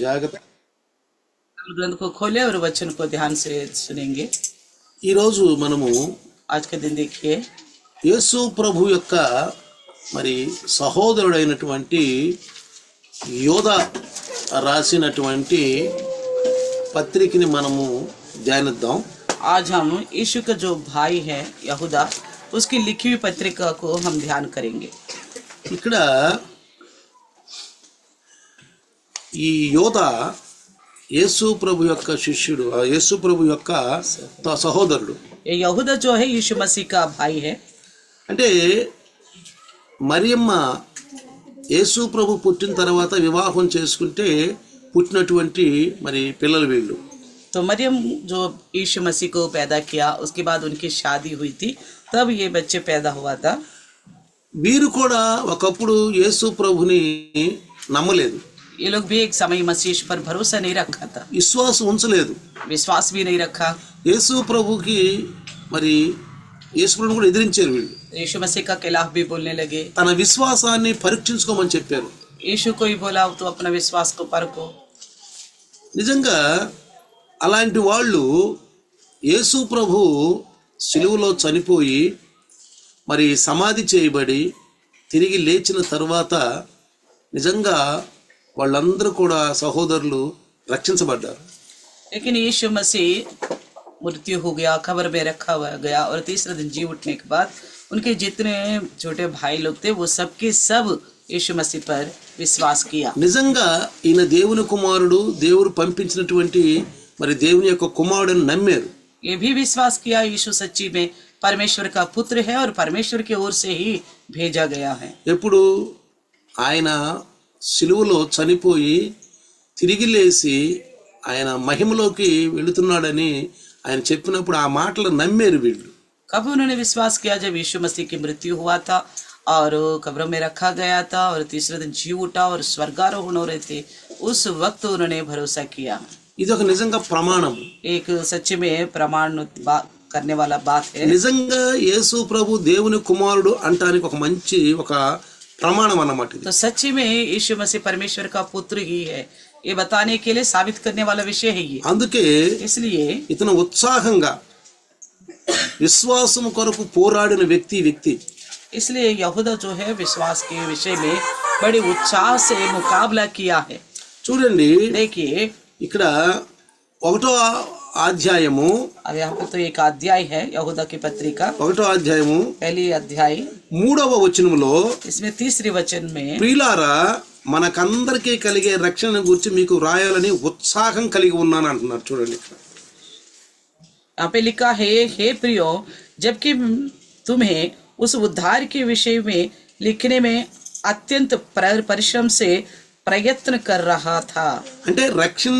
జాగ్రత్త ग्रंथ को खोले और वचन को ध्यान से सुनेंगे। ఈ రోజు మనము आज के दिन देखिए యేసు ప్రభు యొక్క మరి సహోదరుడైనటువంటి యోధ రాసినటువంటి పత్రికని మనము ధ్యానిద్దాం। आज हम यीशु का जो भाई है यहूदा उसकी लिखी हुई पत्रिका को हम ध्यान करेंगे। ఇక్కడ ఈ యోధ యేసు ప్రభు యొక్క శిష్యుడు, యేసు ప్రభు యొక్క సహోదరుడు। ये यहूदा जो है यीशु मसीह का भाई है। అంటే మరియమ్మ యేసు ప్రభు పుట్టిన తర్వాత వివాహం చేసుకుంటే పుట్టినటువంటి మరి పిల్లలు వీళ్ళు। तो मरियम जो यीशु मसीह को पैदा किया उसके बाद उनकी शादी हुई थी, तब ये बच्चे पैदा हुआ था। వీరు కూడా ఒకప్పుడు యేసు ప్రభుని నమ్మలేదు, ये लोग भी एक समय मसीह पर भरोसा नहीं रखा था, విశ్వాసం ఉంచలేదు। विश्वास भी नहीं रखा। యేసు ప్రభుకి మరి యేసు ప్రభుని కూడా ఎదిరించారు వీళ్ళు। यीशु मसीह का खिलाफ भी बोलने लगे। తన విశ్వాసాన్ని పరీక్షించుకోమని చెప్పారు। यीशु को ही बोला तो अपना विश्वास को परखो। నిజంగా అలాంటి వాళ్ళు యేసు ప్రభు సిలువలో చనిపోయి మరి సమాధి చేయబడి తిరిగి లేచిన తర్వాత నిజంగా వాళ్ళందరూ కూడా సహోదరులు రక్షించబడ్డారు। लेकिन यीशु मसीह मृत्यु हो गया, कब्र में रखा हुआ गया और तीसरे दिन जी उठने के बाद उनके जितने छोटे भाई लोग थे वो सबके सब यीशु मसीह पर विश्वास किया। నిజంగా ఈయన దేవుని కుమారుడు, దేవుడు పంపించినటువంటి మరి దేవుని యొక్క కుమారుడిని నమ్మారు। ये भी विश्वास किया यीशु सच्ची में परमेश्वर का पुत्र है और परमेश्वर की ओर से ही भेजा गया है। ఎప్పుడు ఆయన సిలువలో చనిపోయి తిరిగి లేచి ఆయన మహిమలోకి వెళుతున్నాడని ఆయన చెప్పినప్పుడు ఆ మాటలు నమ్మారు వీళ్ళు। कब उन्होंने विश्वास किया? जब यीशु मसीह की मृत्यु हुआ था और कब्र में रखा गया था और तीसरे दिन जी उठा और स्वर्गारोहण हो रहे थे, उस वक्त उन्होंने भरोसा किया। ఇది ఒక నిజంగా ప్రమాణం, एक सच में प्रमाण करने वाला बात है। నిజంగా యేసు ప్రభు దేవుని కుమారుడు అంటానికి ఒక మంచి ఒక ప్రమాణం అన్నమాట ఇది। तो सच्ची में यीशु मसीह परमेश्वर का पुत्र ही है, ये बताने के लिए साबित करने वाला विषय है ये। అందుకే इसलिए ఇతను ఉత్సాహంగా విశ్వాసం కొరకు పోరాడిన వ్యక్తి इसलिए यहूदा जो है विश्वास के विषय में बड़े उत्साह से मुकाबला किया है। చూడండి देखिए ఇక్కడ 1వ అధ్యాయము, अब यहाँ पे तो एक अध्याय है यहूदा की पत्रिका, 1వ అధ్యాయము पहली अध्याय 3వ వచనములో, इसमें तीसरे वचन में ప్రియులారా మనకందరికీ కలిగే రక్షణ గురించి మీకు రాయాలని ఉత్సాహం కలిగి ఉన్నాను అంటున్నారు। చూడండి यहाँ पे लिखा है, हे प्रियो, जबकि तुम्हें उस उद्धार के विषय में लिखने में अत्यंत परिश्रम से प्रयत्न कर रहा था। అంటే రక్షణ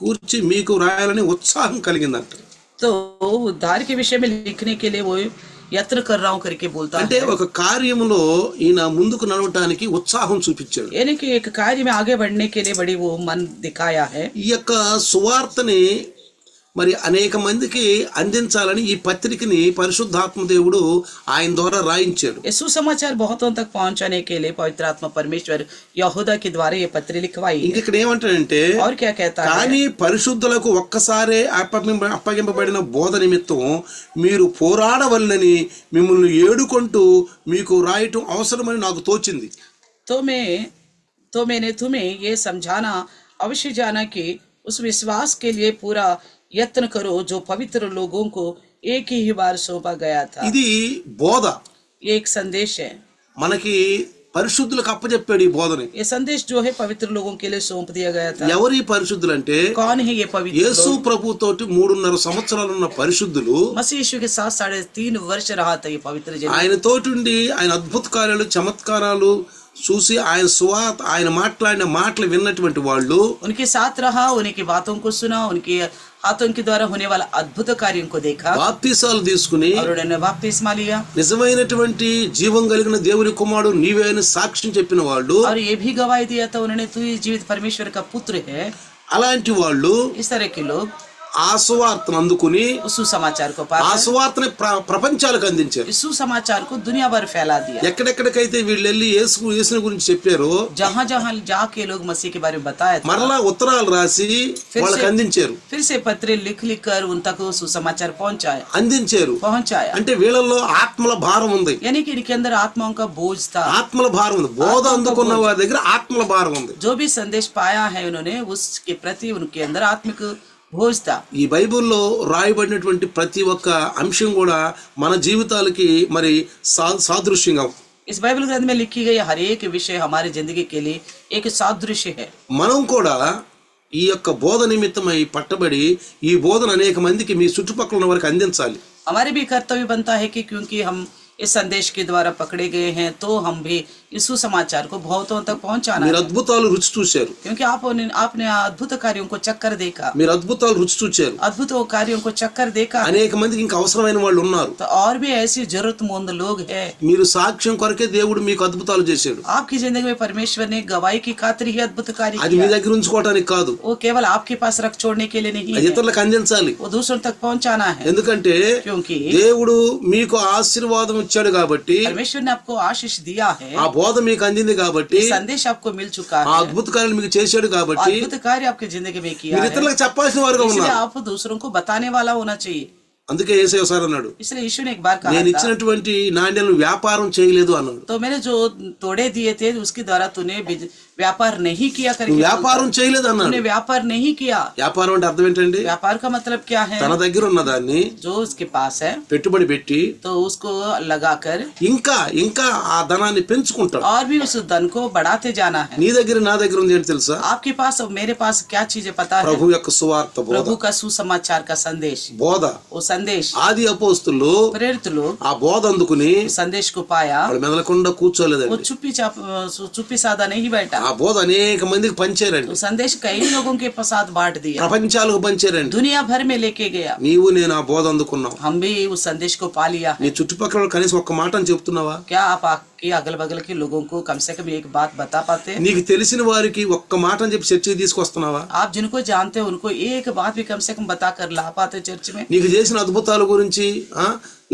గురించి మీకు రాయాలని ఉత్సాహం కలిగిందంట। तो उद्धार के विषय में लिखने के लिए वो यत्न कर रहा हूँ करके बोलता అంటే है। ఒక కార్యములో ఈయన ముందుకు నడవటానికి ఉత్సాహం చూపించాడు। यानी कि एक कार्य में आगे बढ़ने के लिए बड़ी वो मन दिखाया है। ఈ యొక్క సువార్తని మరి అనేక మందికి అందించాలని ఈ పత్రికని పరిశుద్ధాత్మ దేవుడు ఆయన ద్వారా రాయించాడు। ये सुसमाचार बहुतों तक पहुंचाने के लिए पवित्र आत्मा परमेश्वर यहूदा के द्वारा ये पत्र लिखवाई। ఇక్కడ ఏమంటాడంటే, और क्या कहता है? కానీ పరిశుద్ధులకు ఒక్కసారే అప్పగింపబడిన బోధ నిమిత్తం మీరు పోరాడవలనని మిమ్మల్ని ఏడుకుంటూ మీకు రాయటం అవసరమని నాకు తోచింది। तो मैंने तुम्हें ये समझाना अवश्य जाना कि उस विश्वास के लिए पूरा यत्न करो जो पवित्र लोगों को एक ही बार सौंपा गया था। ఇది బోధ, ये एक संदेश है। మనకి పరిశుద్ధులకు అప్పచెప్పాడు ఈ బోధని। ये संदेश जो है पवित्र लोगों के लिए सौंप दिया गया था। ఎవరి పరిశుద్ధులు అంటే, कौन है ये पवित्र యేసు लोग? ప్రభు తోటి 3.5 సంవత్సరాలు ఉన్న పరిశుద్ధులు, मसीह यीशु के साथ 3.5 वर्ष रहा था ये पवित्र जन। ఆయన తోటి ఆయన अद्भुत కార్యాలు చమత్కారాలు చూసి ఆయన మాట్లాడిన మాటలు విన్నటువంటి వాళ్ళు, उनके साथ रहा, उनकी बातों को सुना, उनके हाथों के द्वारा होने वाला अद्भुत कार्यों को देखा బాప్తిసాలు తీసుకుని और उन्होंने बपतिस्मा लिया నిజమైనటువంటి జీవం కలిగిన దేవుని కుమారుడు నీవే అని సాక్ష్యం చెప్పిన వాళ్ళు, और ये भी गवाही दिया था उन्होंने, तू ही जीवित परमेश्वर का पुत्र है। అలాంటి వాళ్ళు इस तरह के लोग ఆ సువార్తను అందుకుని उस सुसमाचार को ఆ पाकर సువార్తని ప్రపంచాలకు అందించారు. इस सुसमाचार को दुनिया भर फैला दिया. ఎక్కడెక్కడికైతే వీళ్ళు వెళ్ళి యేసుని గురించి చెప్పారో जहाँ जहाँ जाके लोग मसीह के बारे में बताया था, మరలా ఉత్తరాలు రాసి వాళ్ళకి అందించారు. फिर से पत्र लिख लिख कर उन तक सुसमाचार पहुंचाया. అంటే వీళ్ళల్లో ఆత్మల భారం ఉంది. यानी कि इनके अंदर आत्माओं का बोझ था. ఆత్మల భారం ఉంది. బోధ అందుకున్న వారి దగ్గర ఆత్మల భారం ఉంది. जो भी संदेश पाया है उन्होंने उसके प्रति उनके अंदर आत्मिक बोझ था. ఈ బైబిల్లో రాయబడినటువంటి ప్రతి ఒక్క అంశం కూడా మన జీవితాలకి మరి సాదృశ్యంగా इस बाइबल ग्रंथ में लिखी गई हर एक विषय हमारी जिंदगी के लिए एक सादृश्य है. మనం కూడా ఈ యొక్క బోధ నిమిత్తమై పట్టబడి ఈ బోధన అనేక మందికి మీ చుట్టుపక్కల ఉన్న వారికి అందించాలి. हमारे भी कर्तव्य बनता है कि क्योंकि हम इस संदेश के द्वारा पकड़े गए हैं तो हम भी इस सुसमाचार को बहुतों तक पहुंचाना మీరు है. అద్భుతాలు రుచి చూశారు. क्योंकि आपने अद्भुत कार्यों को चक्कर देखा. మీరు అద్భుతాలు రుచి చూశారు. अद्भुत कार्यों को चक्कर देखा. అనేక మందికి ఇంకా అవసరమైన వాళ్ళు ఉన్నారు. तो और भी ऐसी जरूरतमंद लोग हैं. మీరు సాక్ష్యం కొరకే దేవుడు మీకు అద్భుతాలు చేశాడు. आपकी जिंदगी में परमेश्वर ने गवाही की खातिर ही अद्भुत कार्य అది మీ किया. దగ్గర ఉంచుకోవడానికి కాదు, वो केवल आपके पास रख छोड़ने के लिए नहीं అది है, ఇతరులకు అందించాలి. वो दूसरों तक पहुंचाना है. ఎందుకంటే क्योंकि దేవుడు మీకు ఆశీర్వాదం ఇచ్చాడు కాబట్టి, परमेश्वर ने आपको आशीष दिया है, ఆ బోధ మీకు అందింది కాబట్టి, ये संदेश आपको मिल चुका ఆ है, అద్భుత కార్యాలు మీకు చేశాడు కాబట్టి अद्भुत कार्य आपकी जिंदगी में किया మీరు है, ఇతరులకు చెప్పాల్సిన వారుగా इसलिए ఉన్నారు. आप दूसरों को बताने वाला होना चाहिए. అందుకే యేసయ్య ఒకసారి అన్నాడు, इसलिए यीशु ने एक बार कहा నేను था, ఇచ్చినటువంటి నాణ్యాలను వ్యాపారం చేయలేదు అన్నాడు. तो मैंने जो तोड़े दिए थे उसके द्वारा तूने व्यापार नहीं किया करके నువ్వు बोलता వ్యాపారం है. చేయలేదు అన్నాడు. तूने व्यापार नहीं किया. వ్యాపారం అంటే అర్థం ఏంటండి? व्यापार का मतलब क्या है? తన దగ్గర ఉన్న దాన్ని जो उसके पास है పెట్టుబడి పెట్టి तो उसको लगाकर ఇంకా ఇంకా ఆ ధనాన్ని పెంచుకుంటాడు. और भी उस धन को बढ़ाते जाना है. నీ దగ్గర నా దగ్గర ఉంది ఏంటి తెలుసా? आपके पास और मेरे पास क्या चीजें पता है? ప్రభు యొక్క సువార్త బోధ, प्रभु का सुसमाचार का संदेश, బోధ. वो संदेश. ఆది అపోస్తులు प्रेरित लोग ఆ బోధ అందుకుని संदेश को पाया, వాళ్ళు మెదలకుండా కూర్చోలేదండి. वो चुप्पी सादा नहीं बैठा. ఆ బోధ అనేక మందికి పంచారండి. तो संदेश कई लोगों के साथ बांट दिया, ప్రపంచాలకు పంచారండి. दुनिया भर में लेके गया. నీవు నేను ఆ బోధ అందుకున్నావు. हम भी उस संदेश को पा लिया నీ है. చుట్టుపక్కల కనీసం ఒక్క మాట అని చెప్తున్నావా? क्या आप आपके अगल बगल के लोगों को कम से कम एक बात बता पाते हैं? నీకు తెలిసిన వారికి ఒక్క మాట అని చెప్పి చర్చకి తీసుకొస్తున్నావా? आप जिनको जानते हैं उनको एक बात भी कम से कम बता कर ला पाते चर्च में? నీకు చేసిన అద్భుతాల గురించి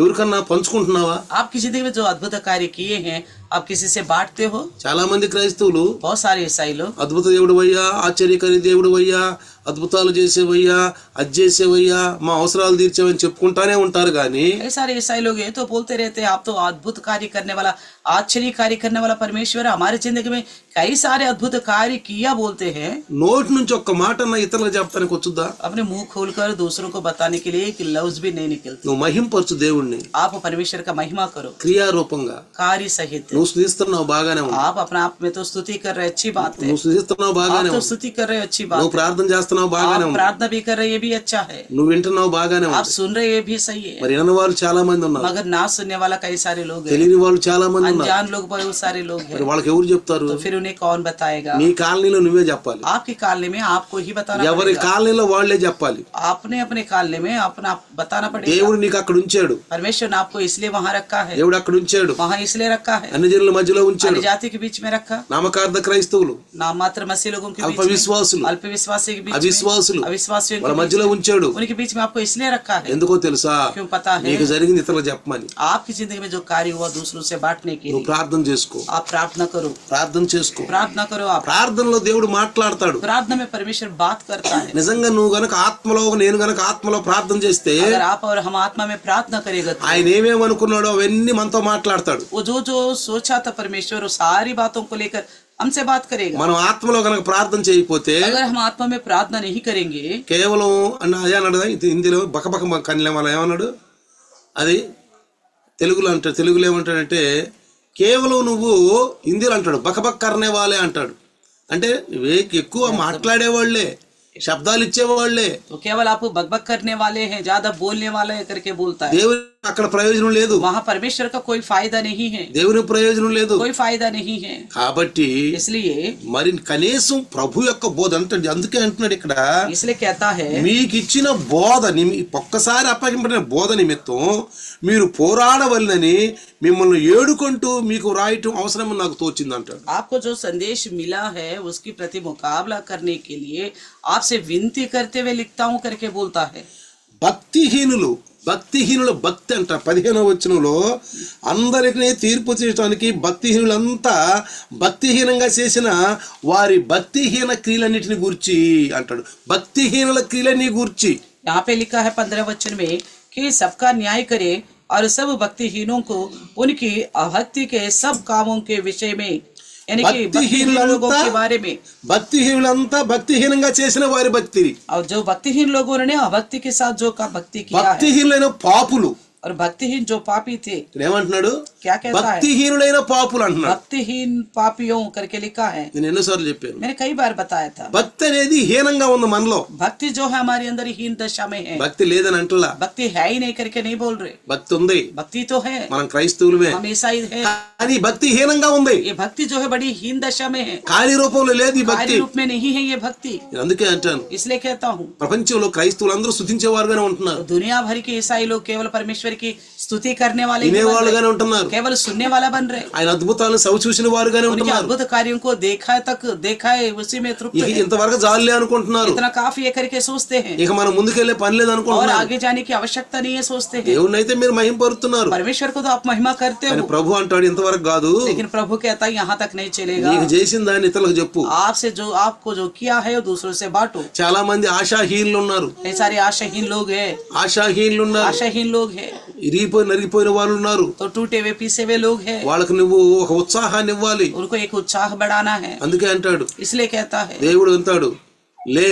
ఎవరికన్నా పంచుకుంటున్నావా? आपकी जिंदगी में जो अद्भुत कार्य किए हैं आप किसी से बांटते हो? చాలా మంది క్రైస్తవులు बहुत सारे ईसाई लोग అద్భుత దేవుడు అయ్యా, ఆశ్చర్యకరి దేవుడు అయ్యా, అద్భుతాలు చేసేవయ్యా, అది చేసేవయ్యా, మా అవసరాలు తీర్చేవని చెప్పుకుంటానే ఉంటారు. కానీ कई सारे ईसाई लोग ये तो बोलते रहते हैं आप तो अद्भुत कार्य करने वाला, आश्चर्य कार्य करने वाला परमेश्वर हमारी जिंदगी में कई सारे अद्भुत कार्य किया बोलते हैं. నోటి నుంచి ఒక్క మాట అన్న ఇతరులకు చెప్పడానికి వచ్చుద్దా? अपने मुंह खोलकर दूसरों को बताने के लिए एक लफ्ज भी नहीं निकलते. నువ్వు మహింపరచు దేవుణ్ణి आप परमेश्वर का महिमा करो క్రియారూపంగా. कार्य सहित. నువ్వు స్తుతిస్తున్నావు, బాగానే ఉంది. आप अपने आप में तो स्तुति कर रहे, अच्छी बात है. నువ్వు స్తుతిస్తున్నావు, బాగానే आप तो ఉంది. स्तुति कर रहे, अच्छी నువ్వు बात है. ప్రార్థన చేస్తున్నావు, బాగానే आप ఉంది. प्रार्थना भी कर रहे, ये भी अच्छा है. నువ్వు వింటున్నావు, బాగానే आप ఉంది. सुन रहे, ये भी सही है. మరి వినని వాళ్ళు చాలా మంది ఉన్నారు, मगर ना सुनने वाला कई सारे लोग हैं, తెలియని వాళ్ళు చాలా మంది ఉన్నారు. अनजान लोग बहुत सारे लोग हैं. మరి వాళ్ళకి ఎవరు చెప్తారు? तो फिर उन्हें कौन बताएगा? నీ కాలనీలో నువ్వే చెప్పాలి. आपके कालने में आपको ही बताना ఎవరి पड़ेगा. కాలనీలో వాళ్లే చెప్పాలి. आपने अपने कालने में अपना बताना पड़ेगा. దేవుడు నీకు అక్కడ ఉంచాడు. परमेश्वर ने आपको इसलिए वहाँ रखा है, దేవుడు అక్కడ ఉంచాడు, वहाँ इसलिए रखा है, అన్ని జనుల మధ్యలో ఉంచాడు. अन्य जाति के बीच में रखा, నామకార్థ క్రైస్తవులు, नाम मात्र मसीह लोगों के అల్ప बीच में, విశ్వాసులు, अल्प विश्वासी के बीच में, అవిశ్వాసులు अविश्वासियों వాళ్ళ के बीच మధ్యలో में, ఉంచాడు. उनके बीच में आपको इसलिए रखा है. ఎందుకో తెలుసా? क्यों पता है? నీకు జరిగింది ఇతరులకు చెప్పమని. आपकी जिंदगी में जो कार्य हुआ दूसरों से बांटने के నువ్వు लिए ప్రార్థన చేసుకో, आप प्रार्थना करो, ప్రార్థన చేసుకో. प्रार्थना करो. आप ప్రార్థనలో దేవుడు మాట్లాడతాడు. प्रार्थना में परमेश्वर बात करता है. నిజంగా నువ్వు గనక ఆత్మలో, నేను గనక ఆత్మలో ప్రార్థన చేస్తే अगर आप और हम आत्मा में प्रार्थना करेगा तो ఆయన ఏమేమనుకున్నాడో అవన్నీ మనతో మాట్లాడతాడు. वो जो सोचा था परमेश्वर वो सारी बातों को लेकर हमसे बात करेगा. మనం ఆత్మలో గనక ప్రార్థన చేయకపోతే, अगर हम आत्मा में प्रार्थना नहीं करेंगे, కేవలం అన్నాడు హిందీలో బకబక కన్లే వాళ్ళ ఏమన్నాడు, అది తెలుగులో ఏమంటాడంటే కేవలం నువ్వు హిందీలో అంటాడు బకబక్ కర్నే వాళ్ళే అంటాడు. అంటే ఎక్కువ మాట్లాడేవాళ్లే, శబ్దాలు ఇచ్చేవాళ్లే. तो केवल आप बकबक करने वाले हैं, ज्यादा बोलने वाले करके बोलता है. దేవుని అక్కడ ప్రయోజనం లేదు, वहाँ परमेश्वर का कोई फायदा नहीं है, దేవుని ప్రయోజనం లేదు. कोई फायदा नहीं है. కాబట్టి इसलिए మరి కనీసం ప్రభు యొక్క బోధ అంటే అందుకే అంటున్నాడు ఇక్కడ, इसलिए कहता है మీకు ఇచ్చిన బోధ ఒక్కసారి అప్పగింపబడిన బోధ నిమిత్తం మీరు పోరాడవలనని మిమ్మల్ని ఏడుకుంటూ మీకు రాయటం అవసరమని నాకు తోచింది అంటాడు. आपको जो संदेश मिला है उसकी प्रति मुकाबला करने के लिए आपसे विनती करते हुए लिखता हूँ करके बोलता है. భక్తిహీనుల భక్తి అంట 15వ వచనంలో అందరికీ తీర్పు తీర్చడానికి భక్తిహీనులంతా భక్తిహీనంగా చేసిన వారి భక్తిహీన క్రియలన్నిటిని గూర్చి అంటాడు. భక్తిహీనుల క్రియలని గూర్చి यहाँ पे लिखा है 15 वचन में कि सबका न्याय करे और सब भक्तिहीनों को उनकी अभक्ति के सब कामों के विषय में, यानी कि भक्तिहीन लोगों के बारे में. భక్తిహీనులంతా భక్తిహీనంగా చేసిన వారి భక్తి, और जो भक्तिहीन लोगों ने अभक्ति के साथ जो का भक्ति किया है, భక్తిహీనులైన పాపులు. और भक्तिहीन जो पापी थे, ఏమంటున్నాడు? क्या कहता है? భక్తిహీనులైన పాపులు అంటున్నాడు. भक्तिहीन पापियों करके लिखा है. నేను ఎన్నోసార్లు చెప్పాను, मैंने कई बार बताया था, భక్తి అనేది హీనంగా ఉంది మనలో. भक्ति जो है हमारे अंदर हीन दशा में है. భక్తి లేదని అంటలా, भक्ति है ही नहीं करके नहीं बोल रहे, భక్తి ఉంది, भक्ति तो है, మనం క్రైస్తవులమే, हम ईसाई है. కానీ భక్తి హీనంగా ఉంది. ये भक्ति जो है बड़ी हीन दशा में है, ఖాళీ రూపంలో లేదు ఈ భక్తి. कार्य रूप में नहीं है ये भक्ति. నేను అందుకే అంటాను, इसलिए कहता हूँ ప్రపంచంలో క్రైస్తవులందరూ స్తుతించేవారుగానే ఉంటున్నారు, दुनिया भर के ईसाई लोग केवल परमेश्वर की स्तुति करने वाले ही बन వినేవాళ్ళుగానే रहे, ఉంటున్నారు, केवल सुनने वाला बन रहे, ఆయన అద్భుతాలను సవి చూసిన వారుగానే उनके ఉంటున్నారు. अद्भुत कार्यों को देखा है उसी में तृप्त ఇక है. ఇంతవరకు జాలే అనుకుంటున్నారు, इतना काफी है करके सोचते हैं, ఇక మనం ముందుకెళ్లే పని లేదు और అనుకుంటున్నారు. आगे जाने की आवश्यकता नहीं है सोचते हैं. దేవుణ్ణి అయితే మీరు మహిమపరుస్తున్నారు, परमेश्वर को तो आप महिमा करते కానీ हो, ప్రభు అంటాడు ఇంతవరకు కాదు, लेकिन प्रभु कहता है यहाँ तक नहीं चलेगा. నీకు చేసిన దాన్ని ఇతరులకు చెప్పు. आपसे जो आपको जो किया है वो दूसरों से बांटो. చాలా మంది ఆశాహీనులు ఉన్నారు, कई सारे आशाहीन लोग हैं, ఆశాహీనులు ఉన్నారు, आशाहीन लोग हैं, నరిగిపోయిన వాళ్ళు ఉన్నారు. तो टूटे हुए पीसे हुए लोग हैं, వాళ్ళకు నువ్వు ఒక ఉత్సాహాన్ని ఇవ్వాలి. उनको एक उत्साह बढ़ाना है. అందుకే అంటాడు, इसलिए कहता है, దేవుడు అంటాడు లే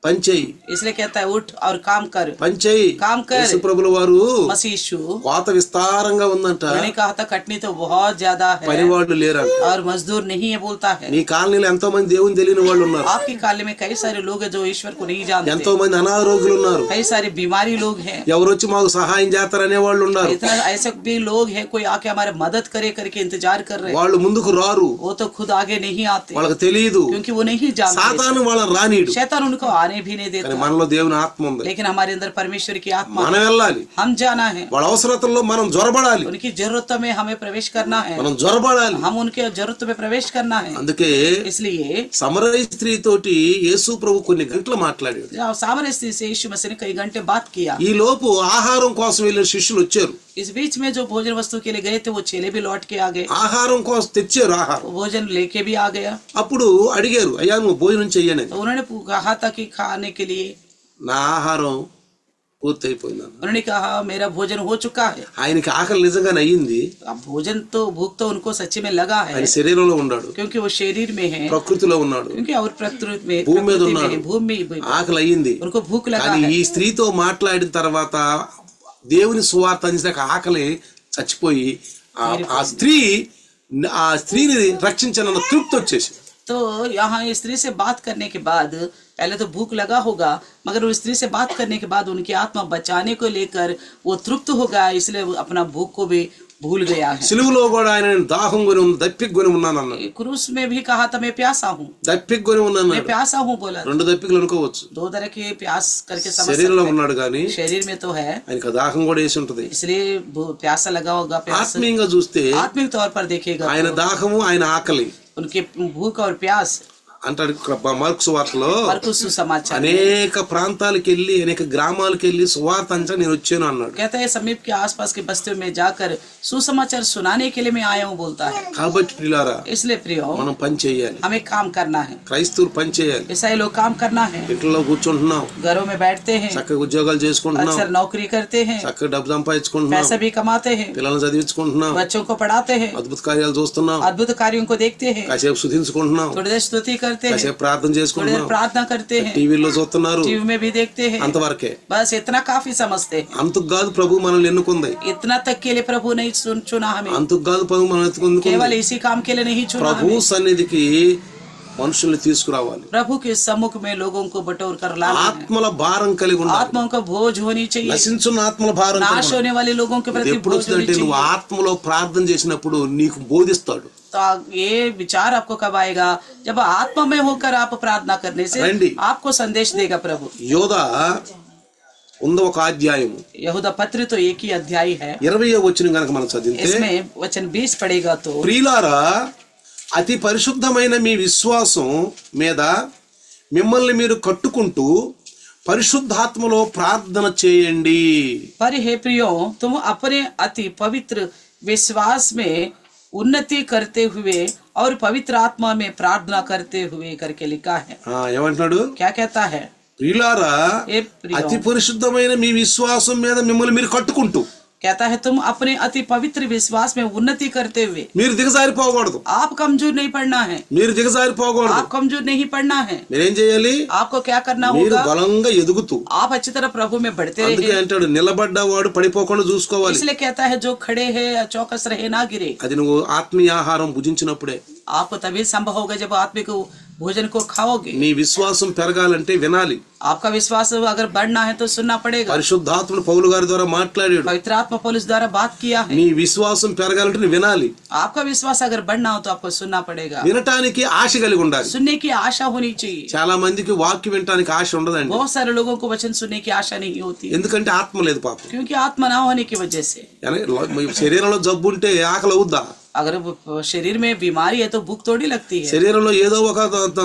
పంచేయి, इसलिए कहता है उठ और काम कर. పంచేయి. काम कर. యేసు ప్రభుల వారు मसीह यीशु కోత విస్తారంగా ఉందంట, मैंने कहा था कटनी तो बहुत ज्यादा है పనివాళ్ళు లేరంట. और मजदूर नहीं है बोलता है. నీ కాలనీలో ఎంతో మంది దేవుని తెలియని వాళ్ళు ఉన్నారు, आपकी काले में कई सारे लोग हैं जो ईश्वर को नहीं जानते, ఎంతో మంది అనారోగ్యులు ఉన్నారు, कई सारे बीमारी लोग हैं, ఎవరు వచ్చి మాకు సహాయం చేస్తారనే వాళ్ళు ఉన్నారు. इतना ऐसे भी लोग हैं कोई आके हमारे मदद करे करके इंतजार कर रहे हैं, వాళ్ళు ముందుకు రారు, वो तो खुद आगे नहीं आते వాళ్ళకి తెలియదు, क्योंकि वो नहीं जानते. సాతాను వాళ్ళని రానీడు. शैतान उनको आने भी नहीं కానీ देता, మనలో దేవుని ఆత్మ ఉంది, लेकिन हमारे अंदर परमेश्वर की आत्मा మనం వెళ్ళాలి. हम जाना है. వాళ్ళ అవసరతల్లో మనం జ్వరబడాలి, उनकी जरूरतों में हमें प्रवेश करना है, మనం జ్వరబడాలి. हम उनके जरूरत में प्रवेश करना है. అందుకే इसलिए సమరయ స్త్రీ తోటి యేసు ప్రభు కొన్ని గంటలు మాట్లాడాడు. सामने स्त्री से यीशु मसीह ने कई घंटे बात किया. ఈ లోపు ఆహారం కోసం వెళ్ళిన శిష్యులు వచ్చారు, इस बीच में जो भोजन वस्तु के लिए गए थे वो चेले भी लौट के आ गए, ఆహారం కోసం తెచ్చారు ఆహారం. वो भोजन लेके भी आ गया. అప్పుడు అడిగారు, అయ్యా నువ్వు భోజనం చెయ్యని. तो उन्होंने कहा था कि खाने के लिए, నా ఆహారం పూర్తయిపోయింది. उन्होंने कहा मेरा भोजन हो चुका है. ఆయనకి ఆకలి నిజంగానే అయ్యింది, अब भोजन तो भूख तो उनको सच्ची में लगा है, ఆయన శరీరంలో ఉన్నాడు, क्योंकि वो शरीर में है, ప్రకృతిలో ఉన్నాడు, क्योंकि और प्रकृति में భూమి మీద ఉన్నాడు, भूमि ఆకలి అయ్యింది. उनको भूख लगा కానీ है. ఈ స్త్రీతో మాట్లాడిన తర్వాత దేవుని సువార్త అందించాక ఆకలి చచ్చిపోయి ఆ స్త్రీని రక్షించాలన్న తృప్తి వచ్చేసి, तो यहाँ स्त्री से बात करने के बाद पहले तो भूख लगा होगा, मगर वो स्त्री से बात करने के बाद उनकी आत्मा बचाने को लेकर वो तृप्त हो गया, इसलिए वो अपना भूख को भी भूल गया है. సిలువలో కూడా ఆయన దాహం కొని దప్పికొని ఉన్నాను అన్నాడు. क्रूस में भी कहा था मैं प्यासा हूँ, దప్పికొని ఉన్నాను, मैं प्यासा हूँ बोला. రెండు దప్పికలు అనుకోవచ్చు, दो तरह के प्यास करके समझ శరీరంలో सकते हैं. ఉన్నాడు కానీ शरीर में तो है, ఆయనకు దాహం కూడా వేసి ఉంటది. इसलिए प्यासा लगा होगा. प्यास ఆత్మీయంగా చూస్తే आत्मिक तौर पर देखेगा ఆయన దాహము ఆయన ఆకలి उनके भूख और प्यास. అంటాడు మార్కు సువార్తలో, मरकुस सुसमाचार అనేక ప్రాంతాలకు వెళ్ళి అనేక గ్రామాలకు వెళ్ళి సువార్త అంచా నేను వచ్చాను అన్నాడు. कहता है समीप के आसपास के बस्तियों में जाकर सुसमाचार सुनाने के लिए मैं आया हूँ बोलता है. కాబట్టి ప్రియులారా इसलिए प्रियो మనం పని చేయాలి, हमें काम करना है, క్రైస్తవులు పని చేయాలి. ईसाई लोग काम करना है. ఇంట్లో కూర్చుంటున్నాం, घरों में बैठते हैं, చక్కగా ఉద్యోగాలు చేసుకుంటున్నాం, अक्सर नौकरी करते हैं, చక్కగా డబ్బు సంపాదించుకుంటున్నాం, पैसा भी कमाते हैं, పిల్లల్ని చదివించుకుంటున్నాం, बच्चों को पढ़ाते हैं, అద్భుత కార్యాలు చూస్తున్నాం, अद्भुत कार्यों को देखते हैं, కాసేపు శుద్ధించుకుంటున్నాం, थोड़ी देर स्तुति करते हैं, కాసేపు ప్రార్థన थोड़ी देर చేసుకుంటున్నాం, प्रार्थना करते हैं, టీవీలో చూస్తున్నారు, टीवी में भी देखते हैं. అంతవరకే. बस इतना काफी समझते हैं. అంతకు కాదు ప్రభు మనల్ని ఎన్నుకుంది, इतना तक के लिए प्रभु नहीं चुना हमें, అంతకు కాదు ప్రభు మనల్ని ఎన్నుకుంది. केवल इसी काम के लिए नहीं चुना ప్రభు हमें. సన్నిధికి మనుషుల్ని తీసుకురావాలి. प्रभु के सम्मुख में लोगों को बटोर कर लाना है. ఆత్మల భారం కలిగి ఉండాలి. आत्माओं का बोझ होनी चाहिए. నశించున్న ఆత్మల భారం కలిగి नाश होने वाले लोगों के प्रति ఎప్పుడు बोझ होनी వస్తుందంటే నువ్వు चाहिए. ఆత్మలో ప్రార్థన చేసినప్పుడు నీకు బోధిస్తాడు. तो ये विचार आपको कब आएगा? जब आत्मा में होकर आप प्रार्थना करने से రండి. आपको संदेश देगा प्रभु. యోధ ఉంద ఒక అధ్యాయము यहूदा पत्र तो एक ही अध्याय है. 20వ వచనం గనుక మనం చదివితే, इसमें वचन 20 पड़ेगा तो, ప్రియులారా అతి పరిశుద్ధమైన మీ విశ్వాసం మీద మిమ్మల్ని మీరు కట్టుకుంటూ పరిశుద్ధాత్మలో ప్రార్థన చేయండి. पर हे प्रियो, तुम अपने अति पवित्र विश्वास में उन्नति करते हुए और पवित्र आत्मा में प्रार्थना करते हुए करके लिखा है. ఏమంటున్నాడు? क्या कहता है? ప్రియులారా हे प्रियो, అతి పరిశుద్ధమైన మీ విశ్వాసం మీద మిమ్మల్ని మీరు కట్టుకుంటూ, कहता है तुम अपने अति पवित्र विश्वास में उन्नति करते हुए. మీరు దిగజారిపోకూడదు. आप कमजोर नहीं पड़ना है. మీరు దిగజారిపోకూడదు. आप कमजोर नहीं पड़ना है. మీరేం చేయాలి? आपको क्या करना మీరు होगा? బలంగా ఎదుగుతూ, आप अच्छी तरह प्रभु में बढ़ते అందుకే रहे. అంటాడు నిలబడ్డవాడు పడిపోకుండా చూసుకోవాలి. इसलिए कहता है जो खड़े हैं चौकस रहे, ना गिरे. అది నువ్వు ఆత్మీయ ఆహారం భుజించినప్పుడే. आपको तभी संभव होगा जब आत्मिक भोजन को खाओगे. నీ విశ్వాసం పెరగాలంటే వినాలి. आपका विश्वास अगर बढ़ना है तो सुनना पड़ेगा. పరిశుద్ధాత్మను పౌలు గారి ద్వారా మాట్లాడాడు. पवित्र आत्मा पौलुस द्वारा बात किया है. నీ విశ్వాసం పెరగాలంటే నువ్వు వినాలి. आपका विश्वास अगर बढ़ना हो तो आपको सुनना पड़ेगा. వినటానికి ఆశ కలిగి ఉండాలి. सुनने की आशा होनी चाहिए. చాలా మందికి వాక్యం వినటానికి ఆశ ఉండదండి. बहुत सारे लोगों को वचन सुनने की आशा नहीं होती, ఎందుకంటే ఆత్మ లేదు పాపం. क्योंकि आत्मा ना होने की वजह से. శరీరంలో జబ్బు ఉంటే ఆకలి అవుద్దా? अगर शरीर में बीमारी है तो भूख थोड़ी लगती है. శరీరంలో ఏదో ఒక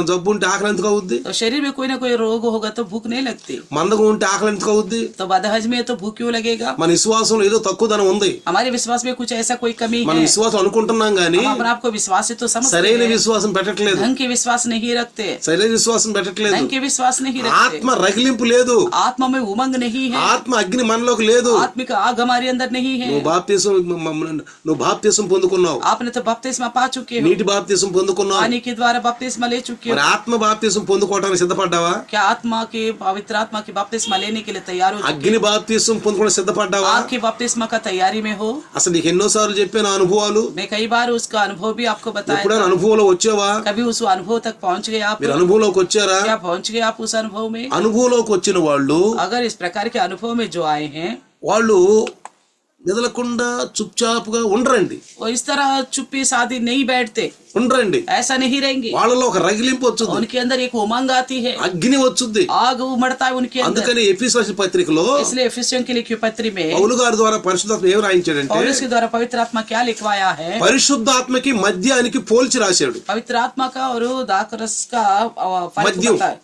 జబ్బు ఉంటే ఆకలి ఎందుకు అవుద్ది? तो शरीर में कोई ना कोई रोग होगा तो भूख नहीं लगती. మందగా ఉంటే ఆకలి ఎందుకు అవుద్ది? तो बदहजमी है तो भूख क्यों लगेगा? మన విశ్వాసంలో ఏదో తక్కువదనం ఉంది. हमारे विश्वास में कुछ ऐसा कोई कमी మన है. విశ్వాసం అనుకుంటున్నాం గానీ हम अपने आप को विश्वास से तो समझते సరైన हैं, విశ్వాసం పెట్టట్లేదు. ढंग के विश्वास नहीं रखते. సరైన విశ్వాసం పెట్టట్లేదు. ढंग के विश्वास नहीं रखते. ఆత్మ రగిలింపు లేదు. आत्मा में उमंग नहीं है. ఆత్మ అగ్ని మనలోకి లేదు. आत्मिक आग हमारे अंदर नहीं है. నువ్వు బాప్తిసం పొందుకున్నావు. आपने तो बपतिस्मा पा चुके हो. నీటి బాప్తిసం పొందుకున్నావు. पानी के द्वारा बपतिस्मा ले चुके మరి हो. ఆత్మ బాప్తిసం పొందుకోవడానికి సిద్ధపడ్డావా? क्या आत्मा के पवित्र आत्मा की बपतिस्मा लेने के लिए तैयार हो? అగ్ని బాప్తిసం పొందుకోవడానికి సిద్ధపడ్డావా? आग की बपतिस्मा का तैयारी में हो? అసలు నీకు ఎన్నోసార్లు చెప్పాను అనుభవాలు. मैं कई बार उसका अनुभव भी आपको बताया ఎప్పుడైనా था. అనుభవంలో వచ్చావా? कभी उस अनुभव तक पहुंच गए आप? మీరు అనుభవంలోకి వచ్చారా? क्या पहुंच गए आप उस अनुभव में? అనుభవంలోకి వచ్చిన వాళ్ళు अगर इस प्रकार के अनुभव में जो आए हैं, వాళ్ళు నిదలకుండా చుప్చాపుగా ఉండరండి. वो इस तरह चुप्पी साधी नहीं बैठते, ఉండరండి. ऐसा नहीं रहेंगे. వాళ్ళలో ఒక రగిలింపు వచ్చుద్ది. उनके अंदर एक उमंग आती है, అగ్ని వచ్చుద్ది. आग उमड़ता है उनके अंदर. అందుకని ఎఫెసీయుల పత్రికలో इसलिए एफिसियों के लिखी पत्री में పౌలు గారి ద్వారా పరిశుద్ధాత్మ ఏం రాయించాడంటే, पौलुस के द्वारा पवित्र आत्मा क्या लिखवाया है? పరిశుద్ధాత్మకి మద్యానికి పోల్చి రాశాడు. पवित्र आत्मा का और दाखरस का फर्क मद्यम। बताया,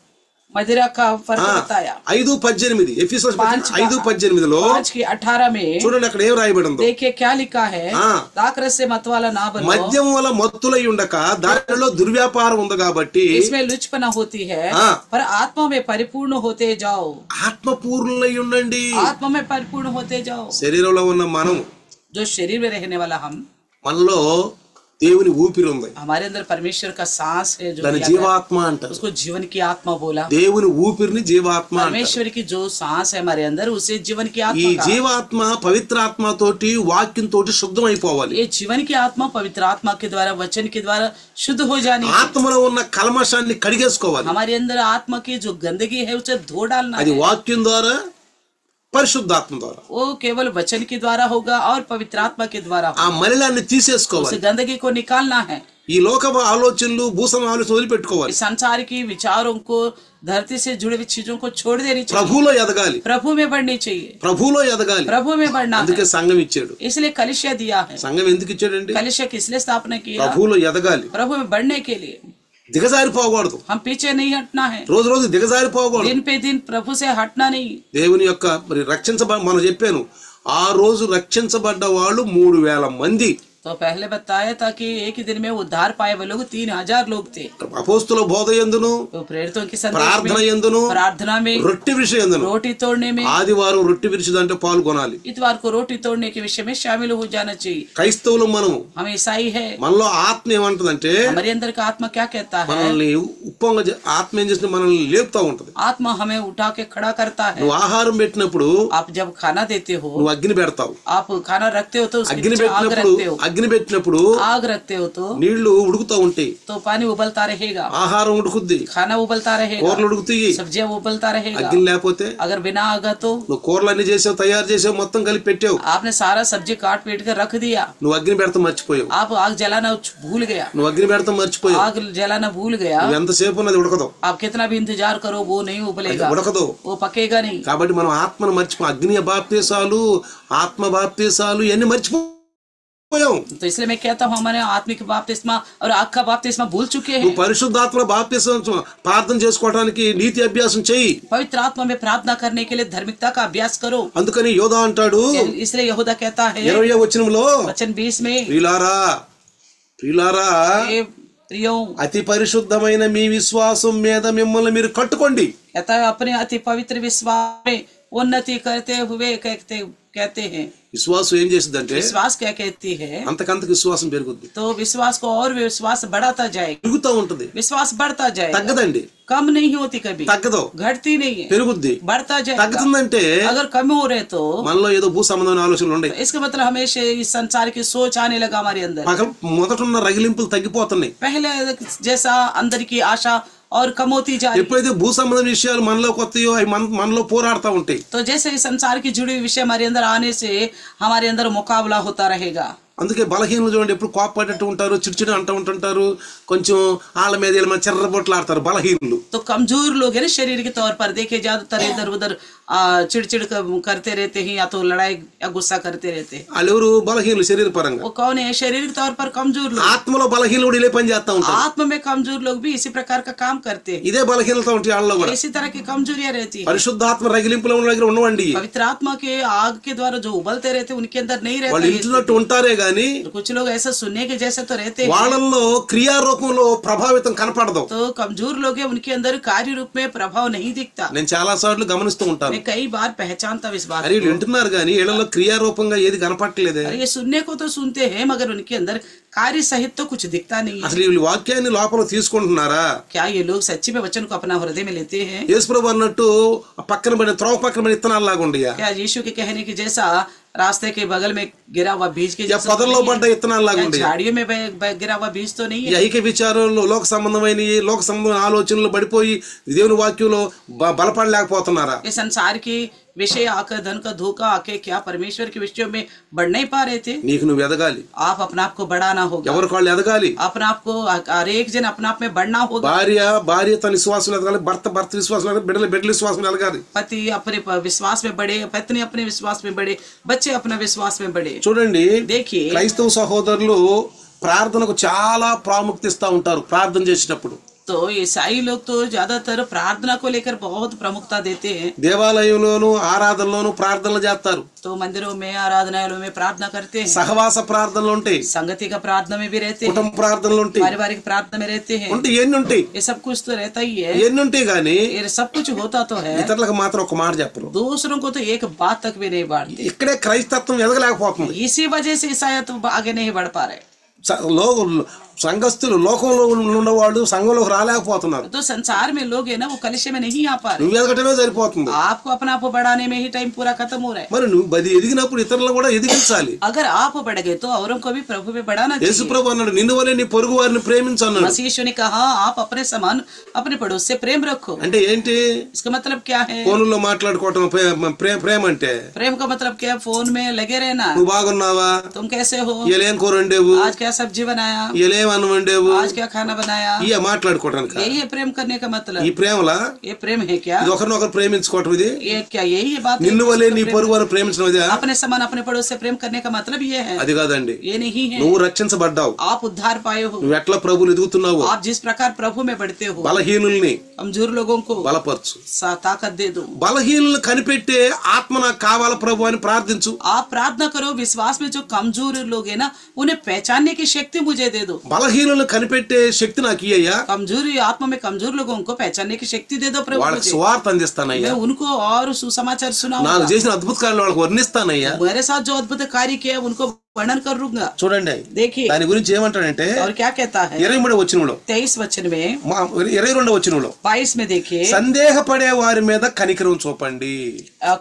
मदिरा का फर्क बताया. 5:18 ఎఫెసీయుల పత్రిక 5:18లో 5:18 में చూడండి అక్కడ ఏం రాయబడిందో. देखिए क्या लिखा है. हाँ। दाखरस से मतवाला ना बनो, మద్యం వల్ల మత్తులై ఉండక దానిలో దుర్వ్యాపారం ఉంది కాబట్టి इसमें लुचपना होती है. हाँ। पर आत्मा में परिपूर्ण होते जाओ. ఆత్మపూర్ణులై ఉండండి. आत्मा में परिपूर्ण होते जाओ. శరీరంలో ఉన్న మనం, जो शरीर में रहने वाला हम, మనలో దేవుని ఊపిరి ఉంది. हमारे अंदर परमेश्वर का सांस है जो దాని दिया गया, జీవాత్మ అంటారు. उसको जीवन की आत्मा बोला. దేవుని ఊపిరిని జీవాత్మ అంటారు. परमेश्वर की जो सांस है हमारे अंदर, उसे जीवन की ఈ आत्मा का. జీవాత్మ పవిత్ర ఆత్మ తోటి వాక్యం తోటి శుద్ధం అయిపోవాలి. ये जीवन की आत्मा पवित्र आत्मा के द्वारा, वचन के द्वारा शुद्ध हो जानी चाहिए. ఆత్మలో ఉన్న కల్మషాన్ని కడిగేసుకోవాలి. हमारे अंदर आत्मा की जो गंदगी है उसे धो डालना అది है. వాక్యం ద్వారా, పరిశుద్ధాత్మ ద్వారా. वो केवल वचन के द्वारा होगा और पवित्र आत्मा के द्वारा ఆ होगा. మలినాన్ని उस తీసేసుకోవాలి. गंदगी को निकालना है. ఈ లోక ఆలోచనలు భూసమ ఆలోచన వదిలిపెట్టుకోవాలి. इस संसार की विचारों को, धरती से जुड़े हुए चीजों को छोड़ देनी चाहिए. ప్రభువులో ఎదగాలి. प्रभु में बढ़नी चाहिए. ప్రభువులో ఎదగాలి. प्रभु में बढ़ना అందుకే है. సంఘం ఇచ్చాడు. इसलिए कलिसिया दिया है. సంఘం ఎందుకు ఇచ్చాడండి? कलिसिया किस लिए स्थापना किया? ప్రభువులో ఎదగాలి. प्रभु में बढ़ने के लिए. దిగజారిపోకూడదు. हम पीछे नहीं हटना है. రోజు రోజు దిగజారిపోకూడదు. दिन पे दिन प्रभु से हटना नहीं. దేవుని యొక్క మరి మనం చెప్పాను, ఆ రోజు రక్షించబడ్డ వాళ్ళు 3,000 మంది. तो पहले बताया था कि एक ही दिन में उद्धार पाए वो लोग 3,000 लोग थे. అపోస్తుల బోధ యందును, तो प्रेरितों की संदेश ప్రార్థన में, యందును, प्रार्थना में, రొట్టె విషయం యందును, रोटी तोड़ने में, ఆదివారం రొట్టె విరిచిదంటే పాల్గొనాలి. इतवार को रोटी तोड़ने के विषय में शामिल हो जाना चाहिए. క్రైస్తవులు మనము, हम ईसाई है. మనలో ఆత్మ ఏమంటదంటే, हमारे अंदर का आत्मा क्या कहता है? మనల్ని ఉప్పొంగ ఆత్మ ఏం చేస్తుంది, మనల్ని లేపుతా ఉంటది. आत्मा हमें उठा के खड़ा करता है. నువ్వు ఆహారం పెట్టినప్పుడు आप जब खाना देते हो, నువ్వు అగ్ని పెడతావు. आप खाना रखते हो तो उसके అగ్ని नीचे आग పెట్టినప్పుడు रखते हो. అగ్ని పెట్టినప్పుడు आग रखते हो నీళ్లు ఉడుకుతూ ఉంటాయి, तो पानी उबलता रहेगा, ఆహారం ఉడుకుద్ది, खाना उबलता रहेगा, కూరలు ఉడుకుతాయి. सब्जियां उबलता रहेगा। అగ్ని లేకపోతే अगर बिना आग तो నువ్వు కూరలు అన్ని చేసావు, తయారు చేసావు, మొత్తం కలిపి పెట్టావు, आपने सारा सब्जी काट पीट कर रख दिया, నువ్వు అగ్ని పెడతాం మర్చిపోయావు, आप आग जलाना भूल गया, నువ్వు అగ్ని పెడతాం మర్చిపోయావు, आग जलाना भूल गया, నువ్వు ఎంతసేపు ఉన్నది ఉడకదు, आप कितना भी इंतजार करो वो नहीं उबलेगा, ఉడకదు. वो पकेगा नहीं। కాబట్టి మనం ఆత్మను మర్చిపో, అగ్ని బాప్తీసాలు, ఆత్మ బాప్తీసాలు ఇవన్నీ మర్చిపోయాం. तो इसलिए मैं कहता हूँ हमारे आत्मिक बपतिस्मा और आग का बपतिस्मा भूल चुके हैं। నువ్వు పరిశుద్ధాత్మ బాప్తీసం ప్రార్థన చేసుకోవడానికి నీతి అభ్యాసం చెయ్యి. पवित्र आत्मा में प्रार्थना करने के लिए धार्मिकता का अभ्यास करो। అందుకని యోధా అంటాడు इसलिए यहूदा कहता है 20వ వచనంలో, वचन 20 में, ప్రియులారా ప్రియులారా हे प्रियो, అతి పరిశుద్ధమైన మీ విశ్వాసం మీద మిమ్మల్ని మీరు కట్టుకోండి. कहता है अपने अति पवित्र विश्वास में उन्नति करते हुए कहते हैं। విశ్వాసం ఏం చేస్తుందంటే विश्वास क्या कहती है? అంతకంతకు విశ్వాసం పెరుగుద్ది, तो विश्वास को और विश्वास बढ़ाता जाएगा, పెరుగుతూ ఉంటది, विश्वास बढ़ता जाएगा, తగ్గదండి, कम नहीं होती कभी, తగ్గదు, घटती नहीं है, పెరుగుద్ది. बढ़ता जाएगा। తగ్గుతుందంటే अगर कम हो रहे तो మనలో ఏదో భూ సంబంధమైన ఆలోచనలు ఉన్నాయి, इसका मतलब हमेशा इस संसार की सोच आने लगा हमारे अंदर, మొదట ఉన్న రగిలింపులు తగ్గిపోతున్నాయి, पहले जैसा अंदर की आशा और कम होती जा रही। ఎప్పుడైతే భూ సంబంధం విషయాలు మనలోకి వస్తాయో అవి మనలో పోరాడుతూ ఉంటాయి. तो जैसे इस संसार की जुड़ी हुई विषय हमारे अंदर आने से हमारे अंदर मुकाबला होता रहेगा। అందుకే బలహీనలు చూడండి, ఎప్పుడు కోపపడేట్టు ఉంటారు, చిడిచిడి అంటూ ఉంటుంటారు, కొంచెం వాళ్ళ మీద వీళ్ళ మీద చెర్రబొట్లు ఆడతారు బలహీనులు. तो कमजोर लोग है ना शरीर के तौर पर देखे, ज्यादातर इधर उधर चिड़चिड़ करते रहते हैं या तो लड़ाई या गुस्सा करते रहते हैं। వాళ్ళెవరు బలహీనులు శరీర పరంగా. वो कौन है? शरीर के तौर पर कमजोर लोग। ఆత్మలో బలహీనుడు ఇలా పని చేస్తా ఉంటారు. आत्म में कमजोर लोग भी इसी प्रकार का काम करते हैं, ఇదే బలహీనత ఉంటాయి వాళ్ళలో కూడా. इसी तरह की कमजोरियां रहती है। పరిశుద్ధాత్మ రగిలింపులో ఉన్న దగ్గర ఉన్నవండి, पवित्र आत्मा के आग के द्वारा जो उबलते रहते उनके अंदर नहीं వాళ్ళు रहते। ఇంటున్నట్టు ఉంటారే గాని कुछ लोग ऐसा सुनने के जैसे तो रहते हैं, వాళ్ళల్లో క్రియారూపంలో ప్రభావితం కనపడదు. तो कमजोर लोग हैं उनके अंदर कार्य रूप में प्रभाव नहीं दिखता। నేను చాలా సార్లు గమనిస్తూ ఉంటాను, मैं कई बार पहचानता हूं इस बात అరే వీళ్ళు వింటున్నారు కానీ వీళ్ళలో క్రియారూపంగా ఏది కనపట్టలేదే. को। ये सुनने को तो सुनते हैं मगर उनके अंदर कार्य सहित तो कुछ दिखता नहीं है। అసలు వీళ్ళు వాక్యాన్ని లోపల తీసుకుంటున్నారా? क्या ये लोग सच्ची में वचन को अपना हृदय में लेते हैं? యేసుప్రభు అన్నట్టు పక్కన పడిన త్రోవ పక్కన పడిన ఇత్తనాలు లాగా ఉండయా, क्या यीशु के कहने की जैसा रास्ते के बगल में गिरा हुआ बीज के जैसा పొదల్లో పడ్డ ఇత్తనాలు లాగా या ఉండయా? झाड़ियों में गिरा हुआ बीज तो नहीं ఈ है। ఐక్య విచారంలో లోక సంబంధమైన ఆలోచనలు పడిపోయి దేవుని వాక్యంలో బలపడలేకపోతున్నారా? ये संसार की विषय आकर धन का धोखा आके क्या परमेश्वर के विषयों में बढ़ नहीं पा रहे थे? నీకు నువ్వు ఎదగాలి, आप अपने आप को बढ़ाना होगा, ఎవరికి వాళ్ళు ఎదగాలి. अपने आप को हर एक जन अपने आप में बढ़ना होगा। భార్య తన విశ్వాసం ఎదగాలి, భర్త విశ్వాసం ఎదగాలి, బిడ్డల విశ్వాసం ఎదగాలి. पति अपने विश्वास में बढ़े, पत्नी अपने विश्वास में बढ़े, बच्चे अपने विश्वास में बढ़े। చూడండి, देखिए క్రైస్తవ సహోదరులు ప్రార్థనకు చాలా ప్రాముఖ్యత ఇస్తూ ఉంటారు. ప్రార్థన చేసేటప్పుడు तो ईसाई लोग तो ज्यादातर प्रार्थना को लेकर बहुत प्रमुखता देते हैं। దేవాలయంలోను ఆరాధనలోను ప్రార్థనలు చేస్తారు, तो मंदिरों में आराधनालयों में प्रार्थना करते हैं, సహవాస ప్రార్థనలు ఉంటాయి, संगति का प्रार्थना में भी रहते हैं, కుటుంబ ప్రార్థనలు ఉంటాయి, पारिवारिक प्रार्थना में रहते हैं। ఉంటాయి, ఎన్ని ఉంటాయి, ये सब कुछ तो रहता ही है, ఎన్ని ఉంటాయి కానీ ये सब कुछ होता तो है, ఇతరులకు మాత్రం ఒక మాట చెప్పరు. दूसरों को तो एक बात तक भी नहीं बांटते। ఇక్కడే క్రైస్తత్వం ఎదగలేకపోతుంది. इसी वजह से ईसाईयत आगे नहीं बढ़ पा रहे। సంఘస్థులు లోకంలో ఉన్నవాళ్ళు సంఘంలోకి రాలేకపోతున్నారు. तो संसार में लोग है ना वो कलिशे में नहीं आ पा रहे। నువ్వు ఎదగటమే సరిపోతుంది. आपको अपना आप बढ़ाने में ही टाइम पूरा खत्म हो रहा है। మరి నువ్వు ఎదిగినప్పుడు ఇతరులను కూడా ఎదిగించాలి. अगर आप बढ़ गए तो औरों को भी प्रभु में बढ़ाना चाहिए। యేసుప్రభు అన్నాడు, నిన్ను వలె నీ పొరుగు వారిని ప్రేమించు అన్నాడు. मसीह यीशु ने कहा आप अपने समान अपने पड़ोस से प्रेम रखो। అంటే ఏంటి? इसका मतलब क्या है? ఫోన్లో మాట్లాడుకోవటం ప్రేమ అంటే. प्रेम का मतलब क्या? फोन में लगे रहना। నువ్వు బాగున్నావా? तुम कैसे हो? ఏం కూర వండేవు? आज क्या सब्जी बनाया? ఏం అన్నం వండేవు? आज क्या खाना बनाया? ఇయ మాట్లాడుకోవడానికి. यही है प्रेम करने का मतलब। ఈ ప్రేమలా ये प्रेम है क्या? ఇది ఒకరినొకరు ప్రేమించుకోవటం. ఇది ये क्या यही है बात? నిన్ను వలె నీ పొరుగు వారిని ప్రేమించడం ఇదే? अपने समान अपने पड़ोस से प्रेम करने का मतलब ये है? అది కాదండి. ये नहीं है। నువ్వు రక్షించబడ్డావు, आप उद्धार पाए हो, నువ్వు ఎట్లా ప్రభువుని ఎదుగుతున్నావు, आप जिस प्रकार प्रभु में बढ़ते हो, బలహీనుల్ని कमजोर लोगों को బలపరచు. ताकत दे दो। బలహీనులను కనిపెట్టే ఆత్మ నాకు కావాలి ప్రభు అని ప్రార్థించు. आप प्रार्थना करो विश्वास में जो कमजोर लोग है ना उन्हें पहचानने की शक्ति मुझे दे दो। బలహీనులను కనిపెట్టే శక్తి నాకు ఇయ్యయ్యా. कमजोरी आत्मा में कमजोर लोगों को पहचानने की शक्ति दे दो प्रभु వాళ్ళకి मुझे। సువార్త అందిస్తానయ్యా. मैं उनको और सुसमाचार నాకు सुनाऊंगा। చేసిన అద్భుత కార్యాలు వాళ్ళకి వర్ణిస్తానయ్యా. मेरे साथ जो अद्भुत कार्य किया उनको वर्णन करूंगा। చూడండి, देखिए దాని గురించి ఏమంటాడంటే और क्या कहता है 23వ వచనంలో 23 वचन में 22వ వచనంలో 22 में देखिए సందేహపడే వారి మీద కనికరం చూపండి.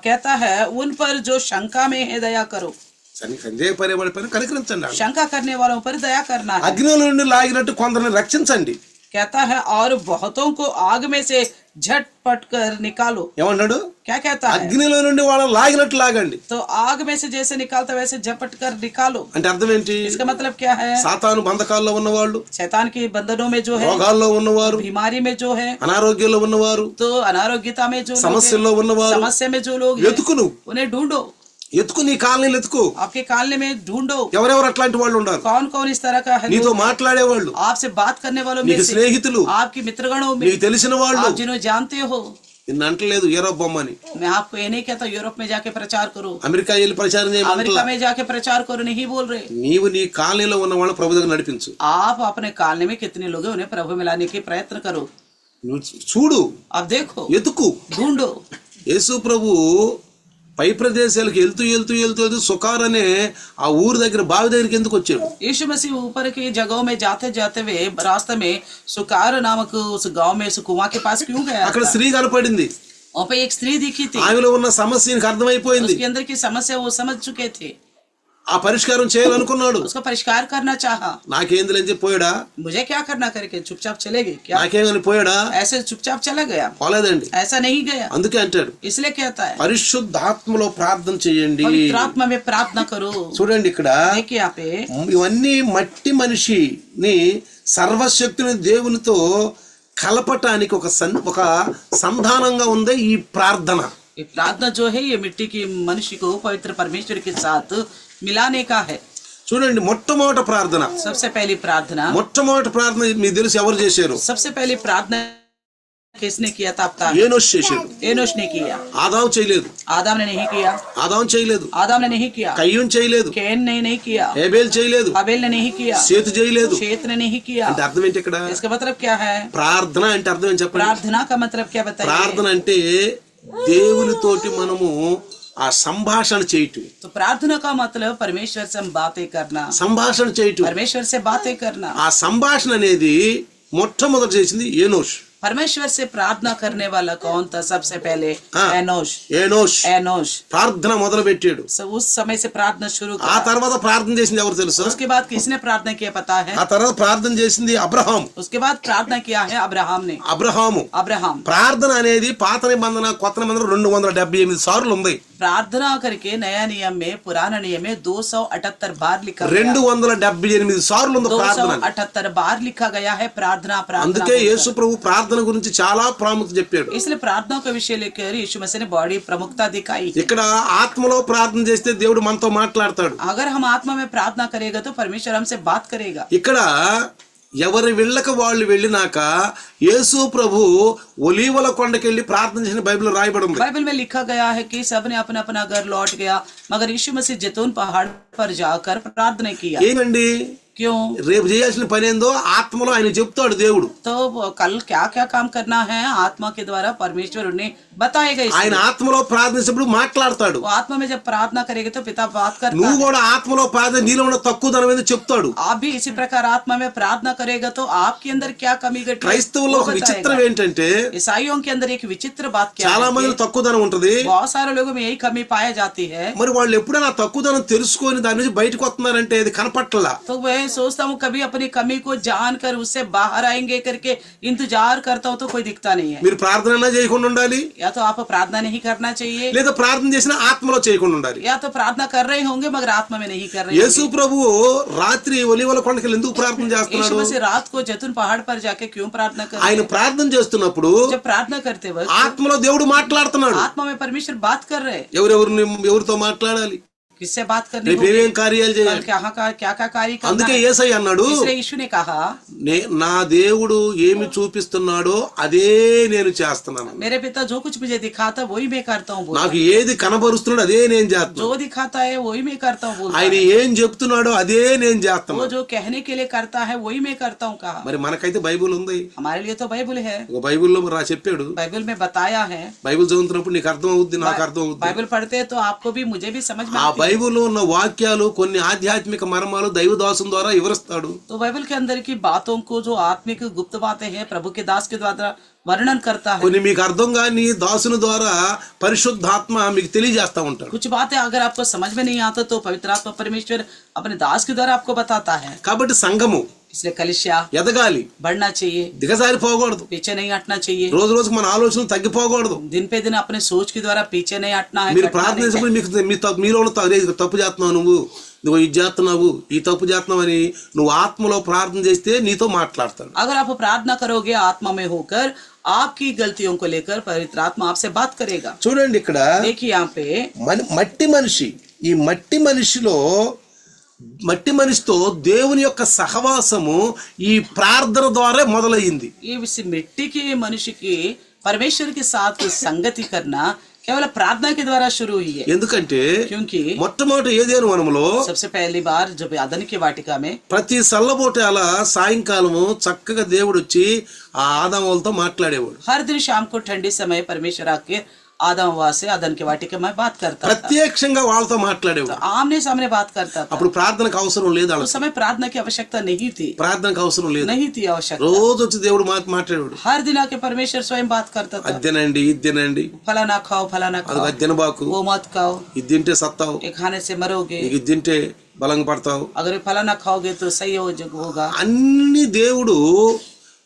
कहता है उन पर जो शंका में है दया करो। సందేహపడే పైన కనికరించండి. शंका करने वालों पर दया करना है। అగ్నిలో నుండి లాగినట్టు కొందరిని రక్షించండి. कहता है और बहुतों को आग में से झटपट कर निकालो। ఏమన్నాడు? क्या कहता है? అగ్నిలో నుండి వాళ్ళని లాగినట్టు లాగండి. तो आग में से जैसे निकालता वैसे झपट कर निकालो। అంటే అర్థం ఏంటి? इसका मतलब क्या है? సాతాను బంధకాల్లో ఉన్నవాళ్ళు, शैतान के बंधनों में जो है, రోగాల్లో ఉన్నవారు, बीमारी में जो है, అనారోగ్యంలో ఉన్నవారు, तो अनारोग्यता में जो लोग हैं, సమస్యల్లో ఉన్నవారు, समस्या में जो लोग हैं, ఎతుకు నువ్వు उन्हें ढूंढो। ఎతుకు, నీ కాలనీలు ఎతుకు. आपके कालने में ढूंढो ఎవరెవరు అట్లాంటి వాళ్ళు ఉన్నారు? कौन कौन इस तरह का है నీతో लोग? మాట్లాడేవాళ్ళు, आपसे बात करने वालों में నీకు से, స్నేహితులు, आपकी मित्रगणों में, నీకు తెలిసిన వాళ్ళు. आप जिन्हें जानते हो। నిన్ను అంటలేదు యూరోప్ బొమ్మని, मैं आपको ये नहीं कहता यूरोप में जाके प्रचार करो, అమెరికా వెళ్ళి ప్రచారం చేయమంటలా. अमेरिका में जाके प्रचार करो, नहीं बोल रहे। నీవు నీ కాలనీలో ఉన్న వాళ్ళని ప్రభు దగ్గర నడిపించు. आप अपने कालने में कितने लोग हैं उन्हें प्रभु में लाने की प्रयत्न करो। నువ్వు చూడు, अब देखो, ఎతుకు. ढूंढो। యేసు ప్రభు పై ప్రదేశాలకు వెళ్తూ వెళ్తూ వెళ్తూ వెళ్తూ సుకార్ అనే ఆ ఊరు దగ్గర బావి దగ్గరికి ఎందుకు వచ్చాడు? यीशु मसीह ऊपर की जगहों में जाते जाते हुए रास्ते में सुकार नामक उस गांव में उस कुआं के पास क्यों गया? అక్కడ స్త్రీ కనపడింది. वहाँ पे एक स्त्री दिखी थी, ఆమెలో ఉన్న సమస్య నీకు అర్థమైపోయింది. उसके अंदर की समस्या वो समझ चुके थे, ఆ పరిష్కారం చేయాలనుకున్నాడు. उसका परिष्कार करना चाहा। నాకేందులని చెప్పి పోయాడా? मुझे क्या करना करके चुपचाप चले गए क्या? నాకేమని పోయాడా? ऐसे चुपचाप चला गया? పోలేదండి. ऐसा नहीं गया। అందుకే అంటాడు, इसलिए कहता है పరిశుద్ధాత్మలో ప్రార్థన చేయండి. पवित्र आत्मा में प्रार्थना करो। చూడండి ఇక్కడ देखिए यहाँ पे ఇవన్నీ మట్టి మనిషిని సర్వశక్తుని దేవునితో కలపటానికి ఒక సంధానంగా ఉంది ఈ ప్రార్థన. ये प्रार्थना जो है ये मिट्टी की मनुष्य को पवित्र परमेश्वर के साथ मिलाने का है। చూడండి, మొట్టమొదటి ప్రార్థన, सबसे पहली प्रार्थना, మొట్టమొదటి ప్రార్థన మీకు తెలుసు ఎవరు చేశారు? सबसे पहली प्रार्थना किसने किया था? आपका ఏనోష్ చేశాడు. एनोश ने किया। ఆదాము చేయలేదు. आदम ने नहीं किया। ఆదాము చేయలేదు. आदम ने नहीं किया। కయ్యూన్ చేయలేదు. कैन ने नहीं किया। హేబేల్ చేయలేదు. हबेल ने नहीं किया। సేతు చేయలేదు. शेत ने नहीं किया। అంటే అర్థం ఏంటి ఇక్కడ? इसका मतलब क्या है? ప్రార్థన అంటే అర్థం ఏంటి చెప్పండి? प्रार्थना का मतलब क्या बताइए? ప్రార్థన అంటే దేవునితోటి మనము ఆ సంభాషణ చేయటం. तो प्रार्थना का मतलब परमेश्वर से हम बातें करना, సంభాషణ చేయటం. परमेश्वर से बातें करना। ఆ సంభాషణ అనేది మొట్టమొదట చేసింది ఏనోష్. परमेश्वर से प्रार्थना करने वाला कौन था? सबसे पहले एनोश। ఏనోష్ एनोश ప్రార్థన మొదలు పెట్టాడు. उस समय से प्रार्थना शुरू ఆ किया। తర్వాత ప్రార్థన చేసింది ఎవరు తెలుసా? उसके बाद किसने प्रार्थना किया पता है? ఆ తర్వాత ప్రార్థన చేసింది అబ్రహాం. उसके बाद प्रार्थना किया है अब्राहम ने। అబ్రహాము. अब्राहम ప్రార్థన అనేది పాత నిబంధన కొత్త నిబంధన 278 సార్లు ఉంది. प्रार्थना करके नया नियम में पुराना नियम में 278 बार लिखा गया। 278 సార్లు ఉంది ప్రార్థన. 278 बार लिखा गया है प्रार्थना। అందుకే యేసు ప్రభు ప్రార్థన గురించి చాలా ప్రాముఖ్యత చెప్పాడు. इसलिए प्रार्थना का विषय लेकर यीशु मसीह ने बड़ी प्रमुखता दिखाई। ఇక్కడ ఆత్మలో ప్రార్థన చేస్తే దేవుడు మనతో మాట్లాడతాడు. अगर हम आत्मा में प्रार्थना करेगा तो परमेश्वर हमसे बात करेगा। ఇక్కడ ఎవరి వెళ్ళక వాళ్ళు వెళ్ళినాక యేసు ప్రభు ఒలీవల కొండకెళ్ళి ప్రార్థన చేసిన బైబిల్ రాయబడి ఉంది. बाइबल में लिखा गया है कि सबने अपना अपना घर लौट गया मगर यीशु मसीह जैतून पहाड़ पर जाकर प्रार्थना किया। ఏంటండి क्यों? రేపు చేయాల్సిన పని ఏందో ఆత్మలో ఆయన చెప్తాడు దేవుడు. तो कल क्या क्या काम करना है आत्मा के द्वारा परमेश्वर उन्हें बताएगा। ఆయన ఆత్మలో ప్రార్థించినప్పుడు మాట్లాడతాడు. वो आत्मा में जब प्रार्थना करेगा तो पिता बात करता నువ్వు है। కూడా ఆత్మలో ప్రార్థన నీలో ఉన్న తక్కువదనం ఏదో చెప్తాడు. आप भी इसी प्रकार आत्मा में प्रार्थना करेगा तो आपके अंदर क्या कमी घटी है క్రైస్తవుల్లో वो ఒక విచిత్రం बताएगा। ఏంటంటే ईसाइयों के अंदर एक विचित्र बात क्या చాలా है మంది कि తక్కువదనం ఉంటది. बहुत सारे लोगों में यही कमी पाई जाती है। మరి వాళ్ళు ఎప్పుడైనా తక్కువదనం తెలుసుకొని దాని నుంచి బయటకు వస్తున్నారంటే అది కనపట్లా. तो मैं सोचता हूँ कभी अपनी कमी को जानकर उससे बाहर आएंगे करके इंतजार करता हूँ तो कोई दिखता नहीं है। మీరు ప్రార్థన చేయకుండా ఉండాలి, या तो आप प्रार्थना नहीं करना चाहिए లేదా ప్రార్థన చేసిన ఆత్మలో చేయకుండా ఉండాలి. या तो प्रार्थना कर रहे होंगे मगर आत्मा में नहीं कर रहे యేసు होंगे। ప్రభువు రాత్రి ఒలీవల కొండకెళ్ళి ఎందుకు ప్రార్థన यीशु చేస్తున్నాడు? मसीह रात को जैतून पहाड़ पर जाके क्यों प्रार्थना कर रहे ఆయన हैं? ప్రార్థన చేస్తున్నప్పుడు जब प्रार्थना करते वक्त ఆత్మలో దేవుడు మాట్లాడుతున్నాడు. आत्मा में परमेश्वर बात कर रहे हैं। ఎవరితో మాట్లాడాలి, किससे बात करनी రేపు होगी? ఏమేం కార్యాలు कल చేయాలి. क्या क्या कार्य करना అందుకే है? యేసయ్య అన్నాడు, इसलिए यीशु ने कहा నా దేవుడు ఏమి చూపిస్తున్నాడో అదే నేను చేస్తున్నాను. मेरे पिता जो कुछ मुझे दिखाता वही मैं करता हूँ बोला। నాకు ఏది కనబరుస్తున్నాడో అదే నేను చేస్తున్నాను. जो दिखाता है वही मैं करता हूँ बोला। ఆయన ఏం చెప్తున్నాడో అదే నేను वो చేస్తున్నాను. जो कहने के लिए करता है वही मैं करता हूँ कहा। మరి మనకైతే బైబిల్ ఉంది. हमारे लिए तो बाइबल है, ఒక బైబిల్లో చెప్పాడు, बाइबल में बताया है। బైబిల్ చదువుతున్నప్పుడు నీకు అర్థం అవుద్ది, నాకు అర్థం అవుద్ది. बाइबल पढ़ते हैं तो आपको भी मुझे भी समझ में ఆ आती है। బైబిల్లో ఉన్న వాక్యాలు కొన్ని ఆధ్యాత్మిక మర్మాలు దైవదాసుల ద్వారా వివరిస్తాడు. तो बाइबल के अंदर की बातों को जो आत्मिक गुप्त बातें हैं प्रभु के दास के द्वारा वर्णन करता है. కొన్ని మీకు అర్థం కాని దాసుని ద్వారా పరిశుద్ధాత్మ మీకు తెలియజేస్తా ఉంటాడు. कुछ बातें अगर आपको समझ में नहीं आता तो पवित्र आत्मा परमेश्वर अपने दास के द्वारा आपको बताता है. కాబట్టి సంఘము इसलिए कलिसिया ఎదగాలి, बढ़ना चाहिए, దిగజారిపోకూడదు. पीछे नहीं हटना चाहिए. రోజు రోజుకు మన ఆలోచనలు తగ్గిపోకూడదు. दिन पे दिन अपने सोच के द्वारा पीछे नहीं हटना है. మీరు ప్రార్థించినప్పుడు మీకు మీలో తప్పు చేస్తున్నావు, నువ్వు ఇది చేస్తున్నావు, ఈ తప్పు చేస్తున్నావు అని నువ్వు ఆత్మలో ప్రార్థన చేస్తే నీతో మాట్లాడతాడు. अगर आप प्रार्थना करोगे आत्मा में होकर आपकी गलतियों को लेकर पवित्र आत्मा आपसे बात करेगा. చూడండి ఇక్కడ देखिए यहाँ पे మట్టి మనిషి, ఈ మట్టి మనిషితో దేవుని యొక్క సహవాసము ఈ ప్రార్థన ద్వారా మొదలయ్యింది. ये मिट्टी के मनुष्य की परमेश्वर के साथ संगति करना केवल प्रार्थना के द्वारा शुरू हुई है. ఎందుకంటే क्योंकि మొట్టమొదటి ఏదేను వనములో सबसे पहली बार जब अदन की वाटिका में ప్రతి సల్లబోట అలా సాయంకాలము చక్కగా దేవుడు వచ్చి ఆ ఆదాములతో మాట్లాడేవాడు. हर दिन शाम को ठंडी समय परमेश्वर आके आदम हवा से अदन की वाटिका में बात करता था. ప్రత్యక్షంగా వాళ్ళతో మాట్లాడేవాడు. आमने सामने बात करता था. అప్పుడు ప్రార్థనకు అవసరం లేదు. उस समय प्रार्थना की आवश्यकता नहीं थी. ప్రార్థనకు అవసరం లేదు, नहीं थी आवश्यकता. రోజు వచ్చి దేవుడు మాట్లాడేవాడు. हर दिन आके परमेश्वर स्वयं बात करता था. అద్దెనండి, ఇది తినండి, फलाना खाओ, फलाना అది खाओ, తినబాకు, वो मत खाओ, ఇది తింటే సత్తావు, ये खाने से मरोगे, ఇది తింటే బలంగా పడతావు. अगर ये फलाना खाओगे तो सही होगा. అన్ని దేవుడు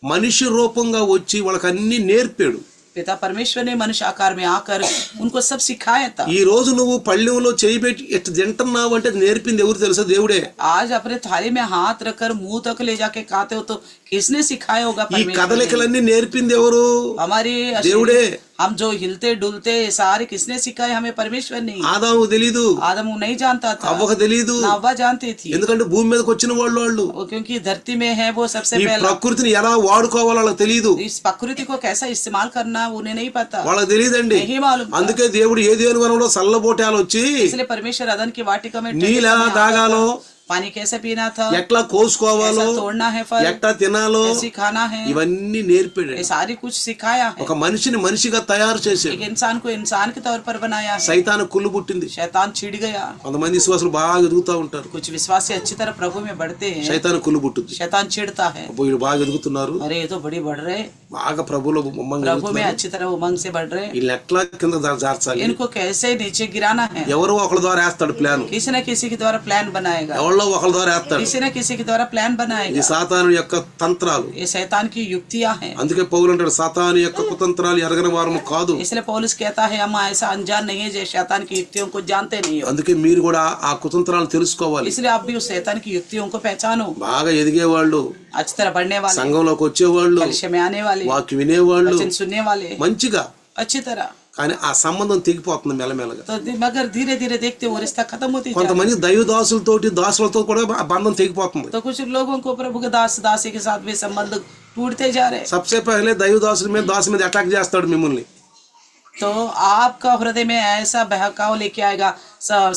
మనిషి రూపంగా వచ్చి వాళ్ళకి అన్ని నేర్పాడు. पिता परमेश्वर ने मनुष्य आकार में आकर उनको सब सिखाया था. ఈ రోజు నువ్వు పళ్ళెంలో చేయి పెట్టి ఎట్లా తింటున్నావు అంటే నేర్పింది ఎవరు తెలుసా? దేవుడే. आज अपने थाली में हाथ रखकर मुंह तक ले जाके खाते हो तो किसने सिखाया होगा? ఈ కదలికలన్నీ నేర్పింది ఎవరు? हमारी దేవుడే. हम जो हिलते डुलते सारे किसने सिखाए? हमें परमेश्वर नहीं. ఆదాము తెలీదు, आदम नहीं जानता था, అవ్వకు తెలీదు. अव्वा जानती थी. ఎందుకంటే భూమి మీదకి వచ్చిన వాళ్ళు क्योंकि धरती में है वो सबसे ఈ पहला. ప్రకృతిని ఎలా వాడుకోవాలో వాళ్ళకి తెలీదు. इस प्रकृति को कैसा इस्तेमाल करना उन्हें नहीं पता, వాళ్ళకి తెలియదండి. नहीं मालूम. అందుకే దేవుడు ఏదేను వనంలో సల్లబోటాలు వచ్చి इसलिए परमेश्वर अदन की वाटिका में నీళ్ళు ఎలా తాగాలో, पानी कैसे पीना था, ఎట్లా కోసుకోవాలో, कैसा तोड़ना है फल, ఎట్లా తినాలో कैसे खाना है, ఇవన్నీ నేర్పాడు. ये सारी कुछ सिखाया है. ఒక మనిషిని మనిషిగా తయారు చేశాడు. एक इंसान को इंसान के तौर पर बनाया है. సైతాను కుళ్ళు పుట్టింది. शैतान छिड़ गया. కొంతమంది విశ్వాసులు బాగా ఎదుగుతూ ఉంటారు. कुछ विश्वासी अच्छी तरह प्रभु में बढ़ते हैं, సైతాను కుళ్ళు పుట్టింది. शैतान छिड़ता है. వీళ్ళు బాగా ఎదుగుతున్నారు, अरे ये तो बड़ी बढ़ रहे, బాగా ప్రభులో ఉమ్మంగా प्रभु में ఎదుగుతున్నారు. अच्छी तरह उमंग से बढ़ रहे. వీళ్ళని ఎట్లా కింద జార్చాలి? इनको कैसे नीचे गिराना है? ఎవరో ఒకళ్ళ ద్వారా వేస్తాడు ప్లాన్, किसी न किसी के द्वारा प्लान बनाएगा, ఎవరో ఒకళ్ళ ద్వారా వేస్తాడు. किसी न किसी के द्वारा प्लान ఇది बनाएगा. సాతాను యొక్క తంత్రాలు. ये शैतान की युक्तियां हैं. అందుకే పౌలు అంటాడు సాతాను యొక్క కుతంత్రాలు ఎరగని వారము కాదు. इसलिए पौलुस कहता है हम ऐसा अनजान नहीं है जो शैतान की युक्तियों को जानते नहीं हो. అందుకే మీరు కూడా ఆ కుతంత్రాలు తెలుసుకోవాలి. इसलिए आप भी उस शैतान की युक्तियों को पहचानो. బాగా ఎదిగేవాళ్ళు, अच्छी तरह बढ़ने वाले, సంఘంలోకి వచ్చేవాళ్ళు, कलिसिया में आने वाले, వాక్యం వినేవాళ్ళు वचन सुनने वाले మంచిగా, अच्छी तरह. కానీ ఆ సంబంధం తెగిపోతుంది మెల్లమెల్లగా. तो मगर धीरे धीरे देखते वो रिश्ता खत्म होती जाता है. కొంతమంది దైవదాసులతోటి దాసులతో కూడా ఆ బంధం తెగిపోతుంది. तो कुछ लोगों को प्रभु के दास दासी के साथ भी संबंध टूटते जा रहे हैं. సబ్సే పహలే దైవదాసుల మీద దాసు మీద అటాక్ చేస్తాడు మిమ్మల్ని. तो आपका हृदय में ऐसा बहकाव लेके आएगा.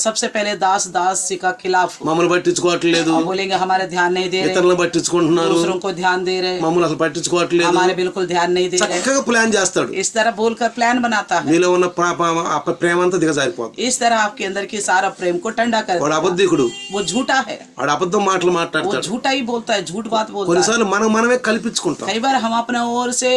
सबसे पहले दास दासी का खिलाफ మమ్మల్ని పట్టించుకోవట్లేదు, बोलेंगे हमारे ध्यान नहीं दे रहे, ఇతరులను పట్టించుకుంటున్నారు, दूसरों को ध्यान दे रहे, మమ్మల్ని అసలు పట్టించుకోవట్లేదు, हमारे बिल्कुल ध्यान नहीं दे रहे. చక్కగా ప్లాన్ చేస్తాడు. इस तरह बोलकर प्लान बनाता है. నీలో ఉన్న ప్రేమ అంతా దిగజారిపోతుంది. इस तरह आपके अंदर की सारा प्रेम को ठंडा कर వాడు देता है. అబద్ధికుడు, वो झूठा है, వాడు అబద్ధం మాటలు वो మాట్లాడతాడు. झूठा ही बोलता है, झूठ बात बोलता है. కొన్నిసార్లు మనమే కల్పించుకుంటాం. कई बार हम अपने ओर से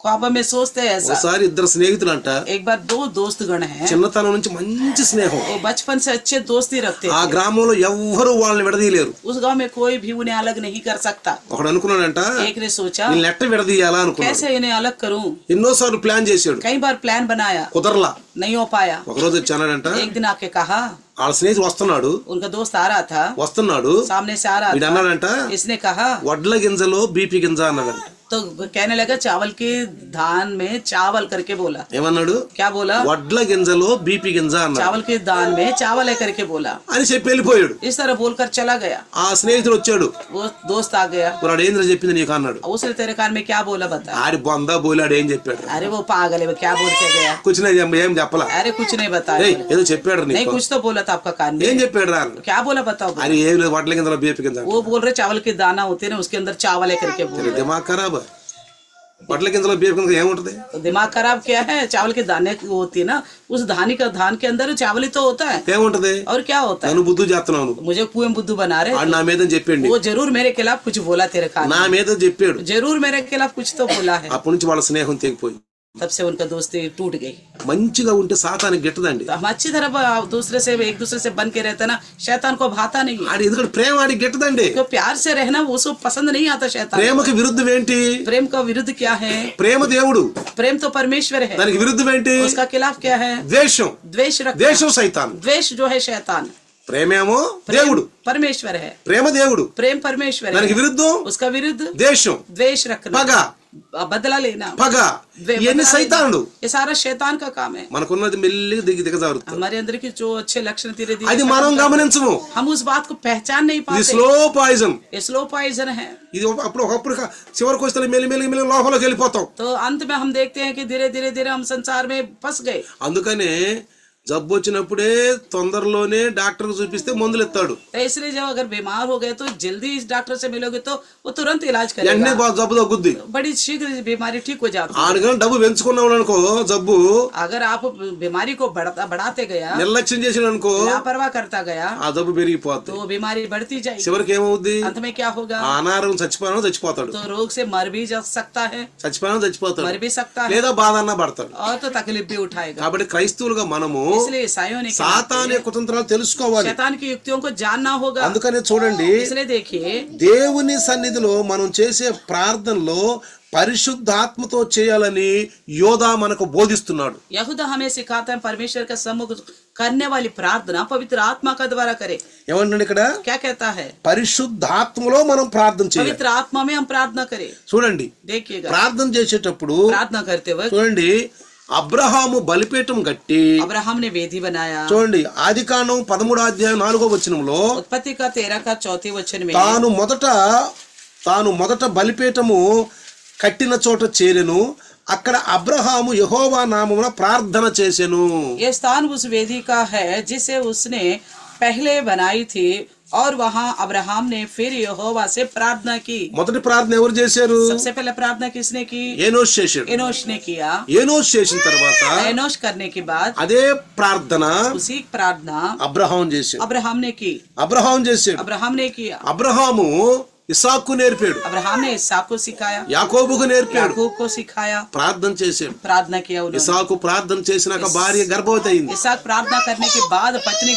ख्वाब में सोचते हैं ऐसा. ఒకసారి ఇద్దరు స్నేహితులు అంట, एक बार दो दोस्तगण हैं, చిన్నతనం నుంచి మంచి స్నేహం. वो बचपन से अच्छे दोस्ती रखते ఆ थे. గ్రామంలో ఎవ్వరూ వాళ్ళని విడదీయలేరు. उस गांव में कोई भी उन्हें अलग नहीं कर सकता. ఒకడు అనుకున్నాడంట, एक ने सोचा వీళ్ళని ఎట్ట విడదీయాలా అనుకున్నాడు. कैसे इन्हें अलग करूं. ఎన్నోసార్లు ప్లాన్ చేశాడు, कई बार प्लान बनाया, కుదరలా. नहीं हो पाया. ఒకరోజు వచ్చి అన్నాడంట, एक दिन आके कहा, వాళ్ళ స్నేహితుడు వస్తున్నాడు उनका दोस्त आ रहा था, వస్తున్నాడు सामने से आ रहा వీడు था. అన్నాడంట, इसने कहा, వడ్ల గింజలో బీపీ గింజ అన్నాడంట. तो कहने लगा चावल के धान में चावल करके बोला. ఏమన్నాడు? क्या बोला? వడ్ల గింజలో బీపీ గింజ అన్నాడు चावल के दान में चावल है करके बोला. అని చెప్పి వెళ్ళిపోయాడు. इस तरह बोलकर चला गया. ఆ స్నేహితుడు వచ్చాడు, वो दोस्त आ गया. వాడు ఏంద్ర చెప్పింది నీకు అన్నాడు. उसने तेरे कान में क्या बोला बता. ఆడి బొందా బోలాడు ఏం చెప్పాడు? अरे वो पागल है, वो क्या बोल के गया. కూర్చునే ఏం చెప్పలా. अरे कुछ नहीं बताया. ఏదో చెప్పాడు नहीं నీకు. कुछ तो बोला था आपका कान ఏం में. చెప్పాడు రా? क्या बोला बताओ. అని ఏం లేదు, వడ్ల గింజలో బీపీ గింజ. वो बोल रहे चावल के दाना होते ना उसके अंदर चावल है करके बोल तेरा रहे. दिमाग खराब है. వడ్ల గింజలో బియ్యం గింజలో ఏముంటది? तो दिमाग खराब क्या है, चावल के दाने होती है ना, उस धान के अंदर चावल ही तो होता है, ఏముంటది? और क्या होता है? నన్ను బుద్ధు చేస్తున్నావు, मुझे कुएं बुद्धू बना रहे, వాడు నా మీద చెప్పండి, वो जरूर मेरे खिलाफ कुछ बोला तेरे खाने, నా మీద చెప్పాడు, जरूर मेरे खिलाफ कुछ तो बोला है। అప్పటి నుంచి వాళ్ళ స్నేహం తెగిపోయి तब से उनका दोस्ती टूट गई। మంచిగా ఉంటే సాతానికి గిట్టదండి. तो हम अच्छी तरह एक दूसरे से बन के रहते ना, शैतान को भाता नहीं है, ఆడి ఎందుకంటే ప్రేమ ఆడికి గిట్టదండి. तो प्यार से रहना वो सब पसंद नहीं आता शैतान। ప్రేమకి విరుద్ధం ఏంటి? प्रेम का विरुद्ध क्या है? ప్రేమ దేవుడు, प्रेम तो परमेश्वर है, దానికి విరుద్ధం ఏంటి? उसका खिलाफ क्या है? ద్వేషం. द्वेष रखना। ద్వేషం సైతాన్, द्वेष जो है शैतान, ప్రేమేమో प्रेम దేవుడు, परमेश्वर है, ప్రేమ దేవుడు, प्रेम परमेश्वर దానికి है, విరుద్ధం उसका विरुद्ध ద్వేషం, द्वेष रखना, పగ, बदला लेना, పగ, ఇవన్నీ సైతానుడు. ये सारा शैतान का काम है। మనకున్నది మెల్లిగా దిగజారుతుంది. हमारे अंदर की जो अच्छे लक्षण धीरे धीरे అది మనం గమనించము. हम उस बात को पहचान नहीं ఇది पाते, స్లో పాయిజన్. ये स्लो पॉइजन है। ఇది ఒకప్పుడు చివరికి వస్తే మెల్లి మెల్లి మెల్లి లోపలికి వెళ్ళిపోతాం. तो अंत में हम देखते हैं कि धीरे धीरे हम संसार में फंस गए। అందుకనే జబ్బు వచ్చినప్పుడే తొందరలోనే డాక్టర్ చూపిస్తే మందులు ఇస్తాడు. तो इसलिए जब अगर बीमार हो गए तो जल्दी इस डॉक्टर से मिलोगे तो वो तुरंत इलाज వెంటనే करेगा, జబ్బు తగ్గుద్ది. बड़ी शीघ्र बीमारी ठीक हो जाती है। ఆడగా డబ్బు పెంచుకున్నావు అనుకో, జబ్బు अगर आप बीमारी को बढ़ाते गया, నిర్లక్ష్యం చేసిన అనుకో, लापरवाह करता गया, ఆ జబ్బు పెరిగిపోద్ది. तो बीमारी बढ़ती जाएगी। చివరికి ఏమవుద్ది? अंत में क्या होगा? ఆ అనారోగ్యం చచ్చిపోతాడు, तो रोग से मर भी जा सकता है, చచ్చిపోతాడు, मर भी सकता है, లేదా బాధ అన్నా పడతాడు. और तो तकलीफ भी उठाएगा। కాబట్టి క్రైస్తవులుగా మనము इसलिए ईसाइयों ने సాతాను యొక్క కుతంత్రాలు తెలుసుకోవాలి. शैतान की युक्तियों को जानना होगा। అందుకనే చూడండి, इसलिए देखिए దేవుని సన్నిధిలో మనం చేసే ప్రార్థనలో పరిశుద్ధాత్మతో చేయాలని యోధా మనకు బోధిస్తున్నాడు. यहूदा हमें सिखाता है परमेश्वर का सम्मुख करने वाली प्रार्थना पवित्र आत्मा का द्वारा करे। ఏమంటాడు ఇక్కడ? क्या कहता है? పరిశుద్ధాత్మలో మనం ప్రార్థన చేయాలి. पवित्र आत्मा में हम प्रार्थना करें। చూడండి, देखिएगा ప్రార్థన చేసేటప్పుడు प्रार्थना करते वक्त చూడండి, అబ్రహాము బలిపీఠం కట్టి, अब्राहम ने वेदी बनाया। చూడండి ఆదికాండం 13:4 उत्पत्ति का 13 का 4 वचन में తాను మొదట బలిపీఠము కట్టిన చోట చేరెను, అక్కడ అబ్రహాము యెహోవా నామమున ప్రార్థన చేసెను. ये स्थान उस वेदी का है जिसे उसने पहले बनाई थी, और वहाँ अब्राहम ने फिर यहोवा से प्रार्थना की। మొదటి ప్రార్థన ఎవరు చేశారు? सबसे पहले प्रार्थना किसने की? ఏనోష్ చేశాడు. एनोश ने किया। ఏనోష్ చేసిన తర్వాత एनोश करने के बाद అదే ప్రార్థన उसी प्रार्थना అబ్రహాం చేశాడు. अब्राहम ने की। अब्राहम ने किया। అబ్రహాము ఇస్సాకు నేర్పాడు, अब्राहम ने इसहाक को सिखाया, యాకోబుకు నేర్పాడు, याकूब को सिखाया, ప్రార్థన చేశాడు. प्रार्थना किया उन्होंने। ఇస్సాకు ప్రార్థన చేసినాక భార్య గర్భవతి అయింది. इसहाक प्रार्थना करने के बाद पत्नी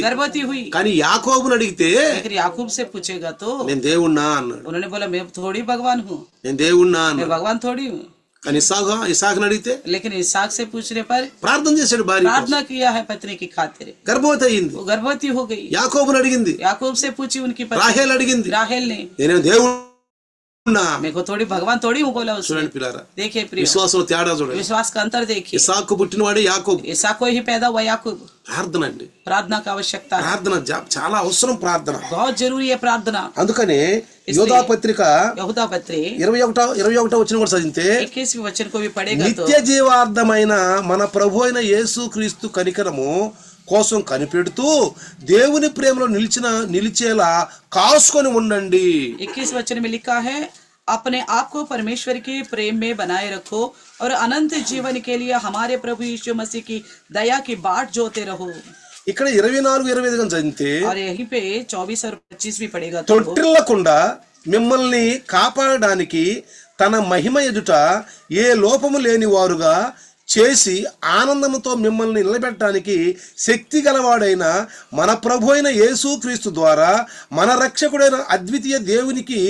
गर्भवती हुई। కానీ యాకోబుని అడిగితే लेकिन याकूब से पूछेगा तो నేను దేవుణ్ణా అన్నాడు. उन्होंने बोला मैं थोड़ी भगवान हूँ, నేను దేవుణ్ణా मैं అన్నాడు. भगवान थोड़ी हूँ। కానీ ఇస్సాకుని అడిగితే लेकिन इसहाक से पूछने पर ప్రార్థన చేశాడు. భార్య प्रार्थना किया है पत्नी की खातिर, గర్భవతి అయింది. वो गर्भवती हो गई। యాకోబుని అడిగింది, याकूब से पूछी उनकी पत्नी రాహేల్ అడిగింది, राहेल ने, నేను దేవుణ్ణా. मेरे को थोड़ी भगवान थोड़ी हूँ बोला उसने। చూడండి పిల్లారా, देखिए प्रिय, విశ్వాసంలో తేడా చూడండి. विश्वास का अंतर देखिए। ఇస్సాకు పుట్టినవాడే యాకోబు. इसहाक को ही पैदा हुआ याकूब। ప్రార్థన అండి, प्रार्थना का आवश्यकता है, ప్రార్థన చాలా అవసరం. ప్రార్థన बहुत जरूरी है प्रार्थना। అందుకనే యోధా పత్రిక यहूदा पत्री 21 వచ్చిన కూడా చదివితే 21वें वचन को भी पढ़ेगा तो నిత్య జీవార్థమైన మన ప్రభు అయిన యేసు క్రీస్తు కనికరము కోసం కనిపెడుతూ దేవుని ప్రేమలో నిలిచేలా కాసుకొని ఉండండి. 21 वचन में लिखा है, अपने आप को परमेश्वर के प्रेम में बनाए रखो और अनंत जीवन के लिए हमारे प्रभु यीशु मसीह की दया की बाट जोते रहो। ఇక్కడ 24-25 చదివితే और यहीं पे 24 और 25 भी पड़ेगा तो తొట్టిల్లకుండా మిమ్మల్ని కాపాడడానికి తన మహిమ ఎదుట ఏ లోపము లేని వారుగా చేసి ఆనందముతో మిమ్మల్ని నిలబెట్టడానికి శక్తి గలవాడైన మన ప్రభు అయిన యేసుక్రీస్తు ద్వారా మన రక్షకుడైన అద్వితీయ దేవునికి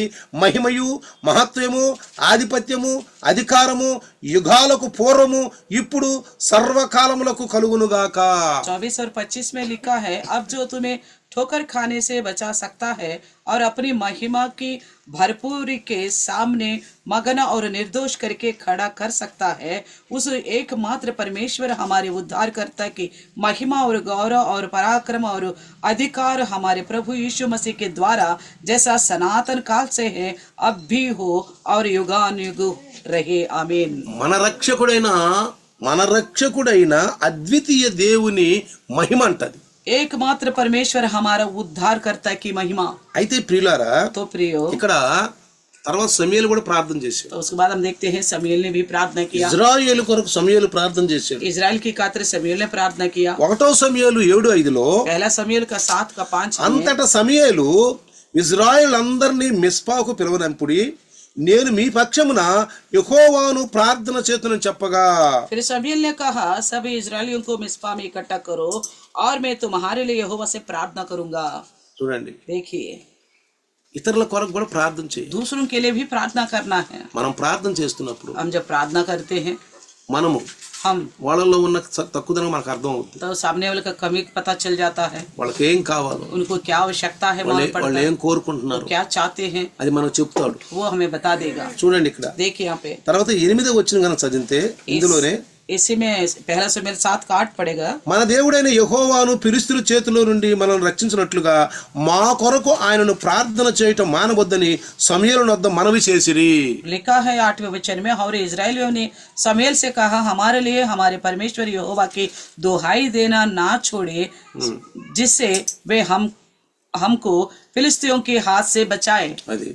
మహిమయు మహత్వము ఆధిపత్యము అధికారము యుగాలకు పూర్వము ఇప్పుడు సర్వకాలములకు కలుగునుగాక. 24 और 25 में लिखा है, अब जो तुम्हें ठोकर खाने से बचा सकता है और अपनी महिमा की भरपूरी के सामने मगन और निर्दोष करके खड़ा कर सकता है, उस एकमात्र परमेश्वर हमारे उद्धारकर्ता की महिमा और गौरव और पराक्रम और अधिकार हमारे प्रभु यीशु मसीह के द्वारा जैसा सनातन काल से है, अब भी हो और युगानुयुग रहे। आमीन। మన రక్షకుడైన అద్వితీయ దేవుని మహిమ అంటది. एकमात्र परमेश्वर हमारा उद्धारकर्ता की महिमा। అయితే ప్రియులారా, तो प्रियो ఇక్కడ తర్వాత సమూయేలు కూడా ప్రార్థన చేశాడు. तो उसके बाद हम देखते हैं समूएल ने भी प्रार्थना किया, ఇజ్రాయేలు కొరకు సమూయేలు ప్రార్థన చేశాడు. इजराइल की खातिर समूएल ने प्रार्थना किया. 1 సమూయేలు 7:5 पहला समूएल का 7:5 में, అంతటా సమూయేలు ఇజ్రాయేల్ అందరినీ మిస్పాకు పిలువనంపుడి నేను మీ పక్షమున యెహోవాను ప్రార్థన చేతునని చెప్పగా, फिर समूएल ने कहा सभी इजरायलियों को मिस्पा में इकट्ठा करो और मैं तुम्हारे लिए यहोवा से प्रार्थना करूंगा. చూడండి, देखिए, ఇతరుల కొరకు కూడా ప్రార్థన చేయాలి. दूसरों के लिए भी प्रार्थना करना है. మనం ప్రార్థన చేస్తున్నప్పుడు हम जब प्रार्थना करते हैं, మనము हम వాళ్ళలో ఉన్న తక్కువదనం మనకు అర్థం అవుతుంది. तो सामने वाले का कमी पता चल जाता है, వాళ్ళకి ఏం కావాలో, उनको क्या आवश्यकता है मालूम पड़ता వాళ్ళు है, ఏం కోరుకుంటున్నారు क्या चाहते हैं అది మనకు చెప్తాడు. वो हमें बता देगा. చూడండి, ఇక్కడ देखिए यहाँ पे తర్వాత 8వ వచనం కనుక చదివితే ఇందులోనే इसी में पहला समूएल 7:8 पड़ेगा. మన దేవుడైన యెహోవాను ఫిలిష్తీయుల చేతిలో నుండి మనల్ని రక్షించినట్లుగా మా కొరకు ఆయనను ప్రార్థన చేయటం మానవద్దని సమూయేలు వద్ద మనవి చేసిరి. लिखा है 8वें वचन में, और इजरायलियों ने समूएल से कहा हमारे लिए हमारे परमेश्वर यहोवा की दुहाई देना ना छोड़े, जिससे वे हमको फिलिस्तियों के हाथ से बचाए. అది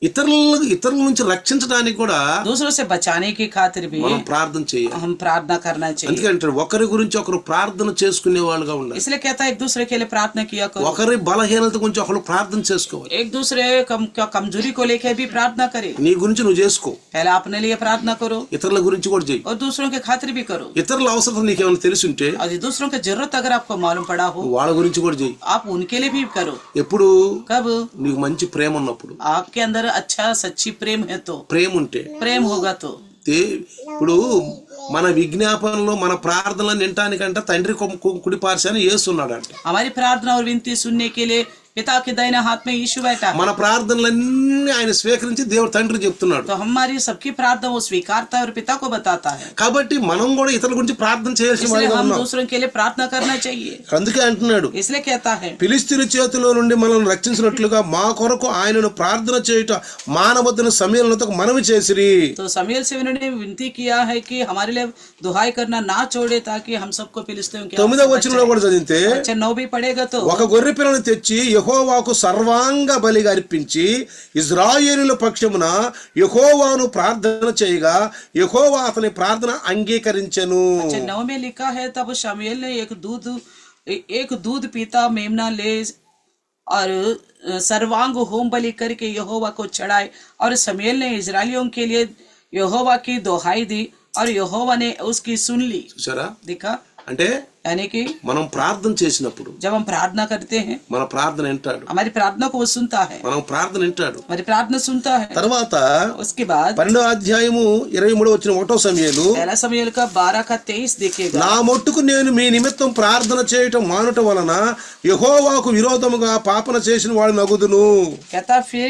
ఇతరుల నుంచి రక్షించడానికి కూడా दूसरों से बचाने की खातिर भी మనం ప్రార్థన చేయాలి. हम प्रार्थना करना चाहिए. ఎందుకంటే ఒకరి గురించి ఒకరు ప్రార్థన చేసుకునే వాళ్ళుగా ఉండాలి. इसलिए कहता है एक दूसरे के लिए प्रार्थना किया करो. ఒకరి బలహీనత గురించి ఒకరు ప్రార్థన చేసుకోవాలి. एक दूसरे कमजोरी को लेकर भी प्रार्थना करे. నీ గురించి నువ్వు చేసుకో, पहले अपने लिए प्रार्थना करो ఇతరుల గురించి కూడా చేయి. और दूसरों के खातिर भी करो. ఇతరుల అవసరం నీకేమైనా తెలిసి ఉంటే और दूसरों की जरूरत अगर आपको मालूम पड़ा हो, వాళ్ళ గురించి కూడా చేయి. आप उनके लिए भी करो. ఎప్పుడు कब నీకు మంచి ప్రేమ ఉన్నప్పుడు, आपके अंदर अच्छा सच्ची प्रेम है तो, ప్రేమ ఉంటే प्रेम होगा तो. ఇప్పుడు మన విజ్ఞాపనలో మన ప్రార్థనలు వినటానికంటే తండ్రి కుడి పార్శ్వాన యేసు ఉన్నాడంట. हमारी प्रार्थना और विनती सुनने के लिए पिता के दाहिने हाथ में यीशु बैठा है. మన ప్రార్థనలన్నీ ఆయన స్వీకరించి దేవుడు తండ్రి చెప్తున్నాడు. तो हमारी सबकी प्रार्थना वो स्वीकारता है और पिता को बताता है. కాబట్టి మనం కూడా ఇతరుల గురించి ప్రార్థన చేయాల్సిన इसलिए వారిగా हम ఉన్నాం. दूसरों के लिए प्रार्थना करना चाहिए. అందుకే అంటున్నాడు, इसलिए कहता है ఫిలిష్తీయుల చేతిలో నుండి మనల్ని రక్షించినట్లుగా మా కొరకు ఆయనను ప్రార్థన చేయుట మానవద్దని సమూయేలుతో మనవి చేసిరి. तो समूएल से उन्होंने विनती किया है कि हमारे लिए दुहाई करना ना छोड़े ताकि हम सबको फिलिस्तीयों के 9వ వచనంలో కూడా చదివితే, अच्छा 9 भी पड़ेगा तो, ఒక గొర్రె పిల్లను తెచ్చి యెహోవాకు సర్వాంగ బలిగా అర్పించి ఇజ్రాయేలీయుల పక్షమున యెహోవాను ప్రార్థన చేయగా యెహోవా అతని ప్రార్థన అంగీకరించెను. अच्छा 9 में लिखा है तब शमूएल ने एक दूध पीता मेमना ले और सर्वांग होम बलि करके यहोवा को चढ़ाए, और शमूएल ने इजरायलियों के लिए यहोवा की दुहाई दी और यहोवा ने उसकी सुन ली. చూసారా, देखा, అంటే यानी कि మనం ప్రార్థన చేసినప్పుడు जब हम प्रार्थना करते हैं మన ప్రార్థన వింటాడు. हमारी प्रार्थना को वो सुनता है, మనం ప్రార్థన వింటాడు. हमारी प्रार्थना सुनता है. తర్వాత उसके बाद 12వ అధ్యాయము 23వ వచనం 1వ సమూయేలు, पहला समूएल का 12:23 देखिएगा. నా మట్టుకు నేను మీ నిమిత్తం ప్రార్థన చేయటం మానుట వలన యెహోవాకు విరోధముగా పాపన చేసిన వాడు నగుదును. कहता फिर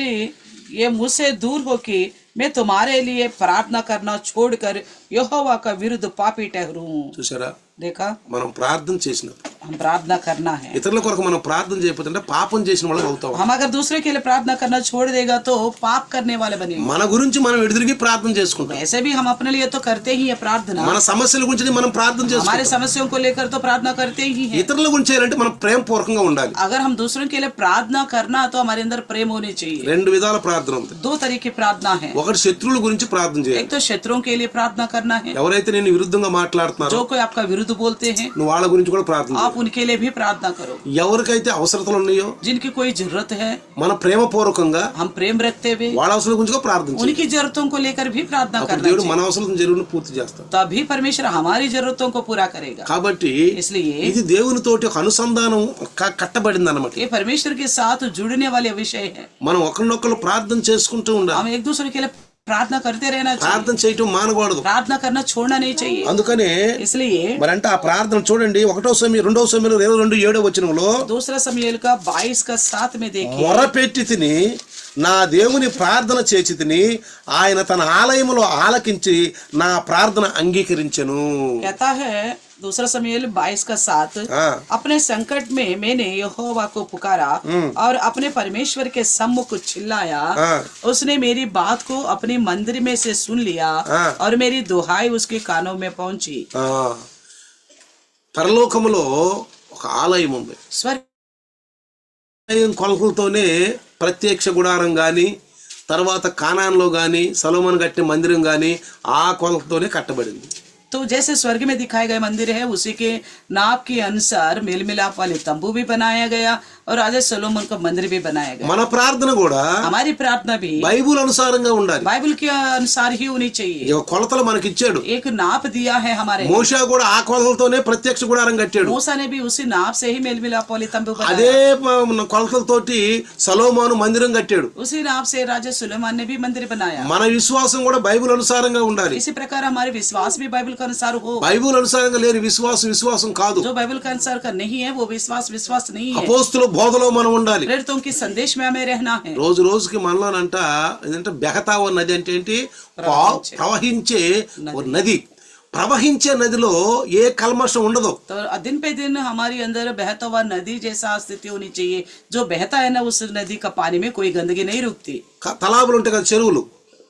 ये मुझसे दूर हो कि मैं तुम्हारे लिए प्रार्थना करना छोड़कर यहोवा का विरुद्ध पापी ठहरूं. చూసారా, देखा, మనం ప్రార్థన చేసినప్పుడు हम प्रार्थना करना है. ఇతరుల కొరకు మనం ప్రార్థన చేయకపోతే పాపం చేసిన వాళ్ళు అవుతాం. हम अगर दूसरे के लिए प्रार्थना करना छोड़ देगा तो पाप करने वाले बनेंगे. మన గురించి మనం ఎదురుగి ప్రార్థన చేసుకుంటాం. ऐसे भी हम अपने लिए तो करते ही है प्रार्थना, మన సమస్యల గురించి మనం ప్రార్థన हमारे చేసుకుంటాం. समस्याओं को लेकर तो प्रार्थना करते ही है. ఇతరుల గురించి చేయాలంటే మనం ప్రేమ పూర్వకంగా ఉండాలి. अगर हम दूसरों के लिए प्रार्थना करना तो हमारे अंदर प्रेम होनी चाहिए. రెండు విధాల ప్రార్థన ఉంది. 2 तरह की प्रार्थना है. ఒకటి శత్రువుల గురించి ప్రార్థన చేయాలి. एक तो शत्रुओं के लिए प्रार्थना करना है, ఎవరైతే నేను విరుద్ధంగా మాట్లాడుతున్నారో जो कोई आपका विरुद्ध बोलते हैं నువ్వు వాళ్ళ గురించి కూడా ప్రార్థన आप उनके लिए भी प्रार्थना करो. ఎవరికైతే అవసరతలు ఉన్నాయో जिनकी कोई जरूरत है మన ప్రేమ పూర్వకంగా हम प्रेम रखते हुए వాళ్ళ అవసరం గురించి కూడా ప్రార్థన చేయాలి. उनकी जरूरतों को लेकर भी प्रार्थना అప్పుడు करना దేవుడు चाहिए. మన అవసరం జరుగును పూర్తి చేస్తాడు. तभी परमेश्वर हमारी जरूरतों को पूरा करेगा. కాబట్టి इसलिए ఇది దేవునితోటి ఒక అనుసంధానం కట్టబడింది అన్నమాట. ये परमेश्वर के साथ जुड़ने वाले विषय है. మనం ఒకరినొకరు ప్రార్థన చేసుకుంటూ ఉండాలి. हम एक दूसरे के लिए प्रार्थना करते रहना चाहिए. ప్రార్థన చేయటం మానకూడదు. प्रार्थना करना छोड़ना नहीं चाहिए. అందుకనే इसलिए మరి అంటే ఆ ప్రార్థన చూడండి 1వ సమూయేలు 2వ సమూయేలు 22:7 వచనంలో, दूसरा समूएल का 22:7 में देखिए, మొరపెట్టి తిని నా దేవుని ప్రార్థన చేసి తిని ఆయన తన ఆలయములో ఆలకించి నా ప్రార్థన అంగీకరించెను. कहता है दूसरा समूएल 22:7, अपने संकट में मैंने यहोवा को पुकारा और अपने परमेश्वर के सम्मुख चिल्लाया. उसने मेरी बात को अपने मंदिर में से सुन लिया और मेरी दुहाई उसके कानों में पहुंची. పరలోకములో ఒక ఆలయం ఉంది. स्वर्ग ఆలయం కొలతలతోనే ప్రత్యక్ష గుడారం గాని తర్వాత కానాన్లో గాని సొలొమోను కట్టిన మందిరం గాని ఆ కొలతతోనే కట్టబడింది. तो जैसे स्वर्ग में दिखाए गए मंदिर है उसी के नाप के अनुसार मेल मिलाप वाले तंबू भी बनाया गया और राजा सोलोमन का मंदिर भी बनाया गया. మన ప్రార్థన కూడా हमारी प्रार्थना भी బైబిల్ అనుసారంగా ఉండాలి. बाइबल के अनुसार ही होनी चाहिए. ఇక కొలతలు మనకి ఇచ్చాడు. एक नाप दिया है हमारे. మోషే కూడా ఆ కొలతలతోనే ప్రత్యక్ష గుడారం కట్టాడు. मूसा ने भी उसी नाप से ही मेल मिलाप वाले तंबू అదే बनाया. కొలతలతోటి సొలొమోను మందిరం కట్టాడు. उसी नाप से राजा सुलेमान ने भी मंदिर बनाया. మన విశ్వాసం కూడా బైబిల్ అనుసారంగా ఉండాలి. इसी प्रकार हमारे विश्वास भी बाइबल के अनुसार हो. బైబిల్ అనుసారంగా లేని విశ్వాసం కాదు. जो बाइबल के अनुसार का नहीं है वो विश्वास नहीं है. అపోస్తుల బోధలో మనం ఉండాలి. प्रेरितों की संदेश में हमें रहना है. రోజు రోజుకి మనలోనంట ఏంటంటే బెహతావ నది అంటే ఏంటి? ప్రవహించే నది. ప్రవహించే నదిలో ఏ కల్మషం ఉండదు. तो दिन पे दिन हमारे अंदर बहता हुआ नदी जैसा स्थिति होनी चाहिए. जो बहता है ना उस नदी का पानी में कोई गंदगी नहीं रुकती. తలాబులు ఉంటాయి కదా, చెరువులు.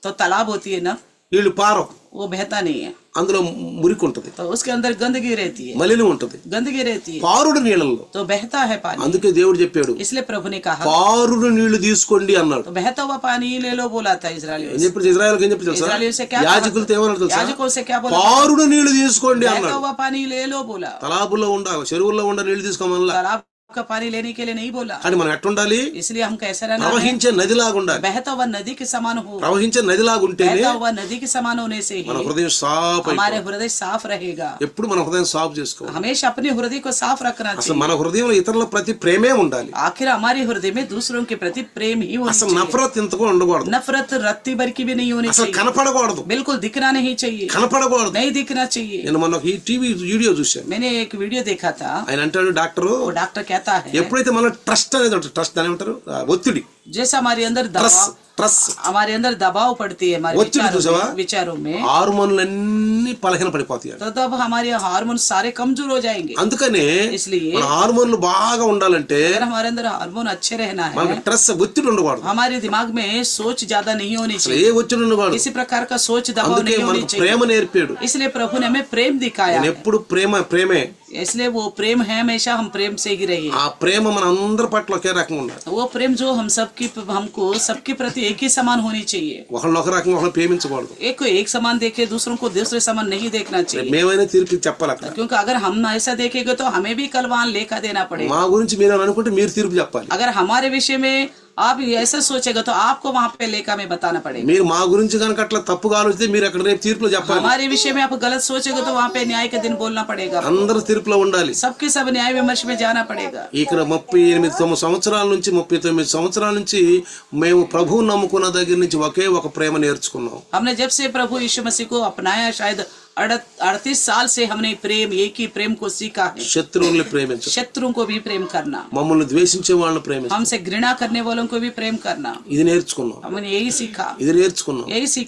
तो तालाब होती है ना, నీళ్లు పారం, वो बहता नहीं है. అందులో మురికి ఉంటది, तो उसके अंदर गंदगी रहती है, మలినం ఉంటది. गंदगी रहती है. పారుడు నీళ్ళల్లో तो बहता है पानी. అందుకే దేవుడు చెప్పాడు, इसलिए प्रभु ने कहा పారుడు నీళ్లు తీసుకోండి అన్నాడు. तो बहता हुआ पानी ले लो बोला था इजरायलियों ఏం से. చెప్పాడు? ఇజ్రాయెల్కి ఏం చెప్పాడు తెలుసా? इजरायलियों से क्या యాజకులతో ఏమన్నాడు తెలుసా? याजकों से क्या बोला? పారుడు నీళ్లు తీసుకోండి बहता అన్నాడు. हुआ पानी ले लो बोला. తలాబుల్లో చెరువుల్లో ఉండ నీళ్లు తీసుకోమల్లా. तालाब का पानी लेने के लिए नहीं बोला. కానీ మనం ఎట్టుండాలి? इसलिए हम कैसे रहना है? ప్రవహించే నదిలాగా ఉండాలి. बहता हुआ नदी के समान हो. ప్రవహించే నదిలాగా ఉంటేనే बहता हुआ नदी के समान होने से మన ही హృదయం సాఫ్ हमारे हृदय साफ रहेगा. ఎప్పుడు మన హృదయం సాఫ్ చేసుకోవాలి. हमेशा अपने हृदय को साफ रखना అసలు चाहिए. మన హృదయంలో ఇతరుల ప్రతి ప్రేమే ఉండాలి. आखिर हमारे हृदय में दूसरों के प्रति प्रेम ही होना అసలు चाहिए. నఫరత్ ఇంతకు ఉండకూడదు. नफरत रत्ती भर की भी नहीं होनी అసలు चाहिए. కనపడకూడదు. बिल्कुल दिखना नहीं चाहिए. కనపడకూడదు. नहीं दिखना चाहिए. నేను మొన్న ఈ టీవీ వీడియో చూశాను. मैंने एक वीडियो देखा था. ఆయన అంటాడు, డాక్టరు, वो डॉक्टर कहता है ఎప్పుడైతే మన ట్రస్ట్ అనేది ఉంటుంది, ట్రస్ట్ దాని ఏమంటారు, ఒత్తిడి, जैसा हमारे अंदर ట్రస్ दबाव ట్రస్ हमारे अंदर दबाव पड़ती है हमारे ఒత్తిడి చూసావా? विचारों में, హార్మోన్లన్నీ బలహీన పడిపోతాయి. तो तब हमारे हार्मोन सारे कमजोर हो जाएंगे. అందుకనే इसलिए మన హార్మోన్లు బాగా ఉండాలంటే अगर हमारे अंदर हार्मोन अच्छे रहना है, మనకి ట్రస్ ఒత్తిడి ఉండకూడదు. हमारे दिमाग में सोच ज्यादा नहीं होनी అసలు चाहिए. ఏ ఒత్తిడి ఉండకూడదు. किसी प्रकार का सोच दबाव అందుకే नहीं होनी మనకు ప్రేమ चाहिए. నేర్పాడు. इसलिए प्रभु ने हमें प्रेम दिखाया నేను है. ఎప్పుడు ప్రేమే. इसलिए वो प्रेम है, हमेशा हम प्रेम से ही रहिए. ఆ ప్రేమ మన అందరి పట్ల ఒకే రకంగా ఉండాలి. वो प्रेम जो हमको सबके प्रति एक ही समान होनी चाहिए. ఒకళ్ళని ఒక రకంగా ఒకళ్ళు ప్రేమించకూడదు. एक को एक समान देखे, दूसरों को दूसरे समान नहीं देखना चाहिए. మేమైనా తీర్పు చెప్పాలి అక్కడ. क्योंकि अगर हम ऐसा देखेंगे तो हमें भी कल वहां लेखा देना पड़ेगा. మా గురించి మీరు అనుకుంటే మీరు తీర్పు చెప్పాలి. अगर हमारे विषय में आप ऐसा सोचेगा तो आपको वहां पे लेखा में बताना पड़ेगा. మీరు మా గురించి కనుక అట్లా తప్పుగా ఆలోచిస్తే మీరు అక్కడ రేపు తీర్పులో చెప్పాలి. हमारे विषय में आप गलत सोचेगा तो वहां पे न्याय के दिन बोलना पड़ेगा. అందరూ తీర్పులో ఉండాలి. सबके सब न्याय विमर्श में जाना पड़ेगा. ఇక్కడ 39 సంవత్సరాల నుంచి మేము ప్రభువుని నమ్ముకున్న దగ్గర నుంచి ఒకే ఒక ప్రేమ నేర్చుకున్నాం. हमने जब से प्रभु यीशु मसीह को अपनाया, शायद 38 साल से हमने प्रेम, एक ही प्रेम को सीखा है. శత్రువుల్ని ప్రేమించు, शत्रुओं को भी प्रेम करना, మమ్మల్ని ద్వేషించే వాళ్ళని ప్రేమించు. हमसे घृणा करने वालों को भी प्रेम करना. ఇది నేర్చుకున్నాం. हमने यही सीखा, यही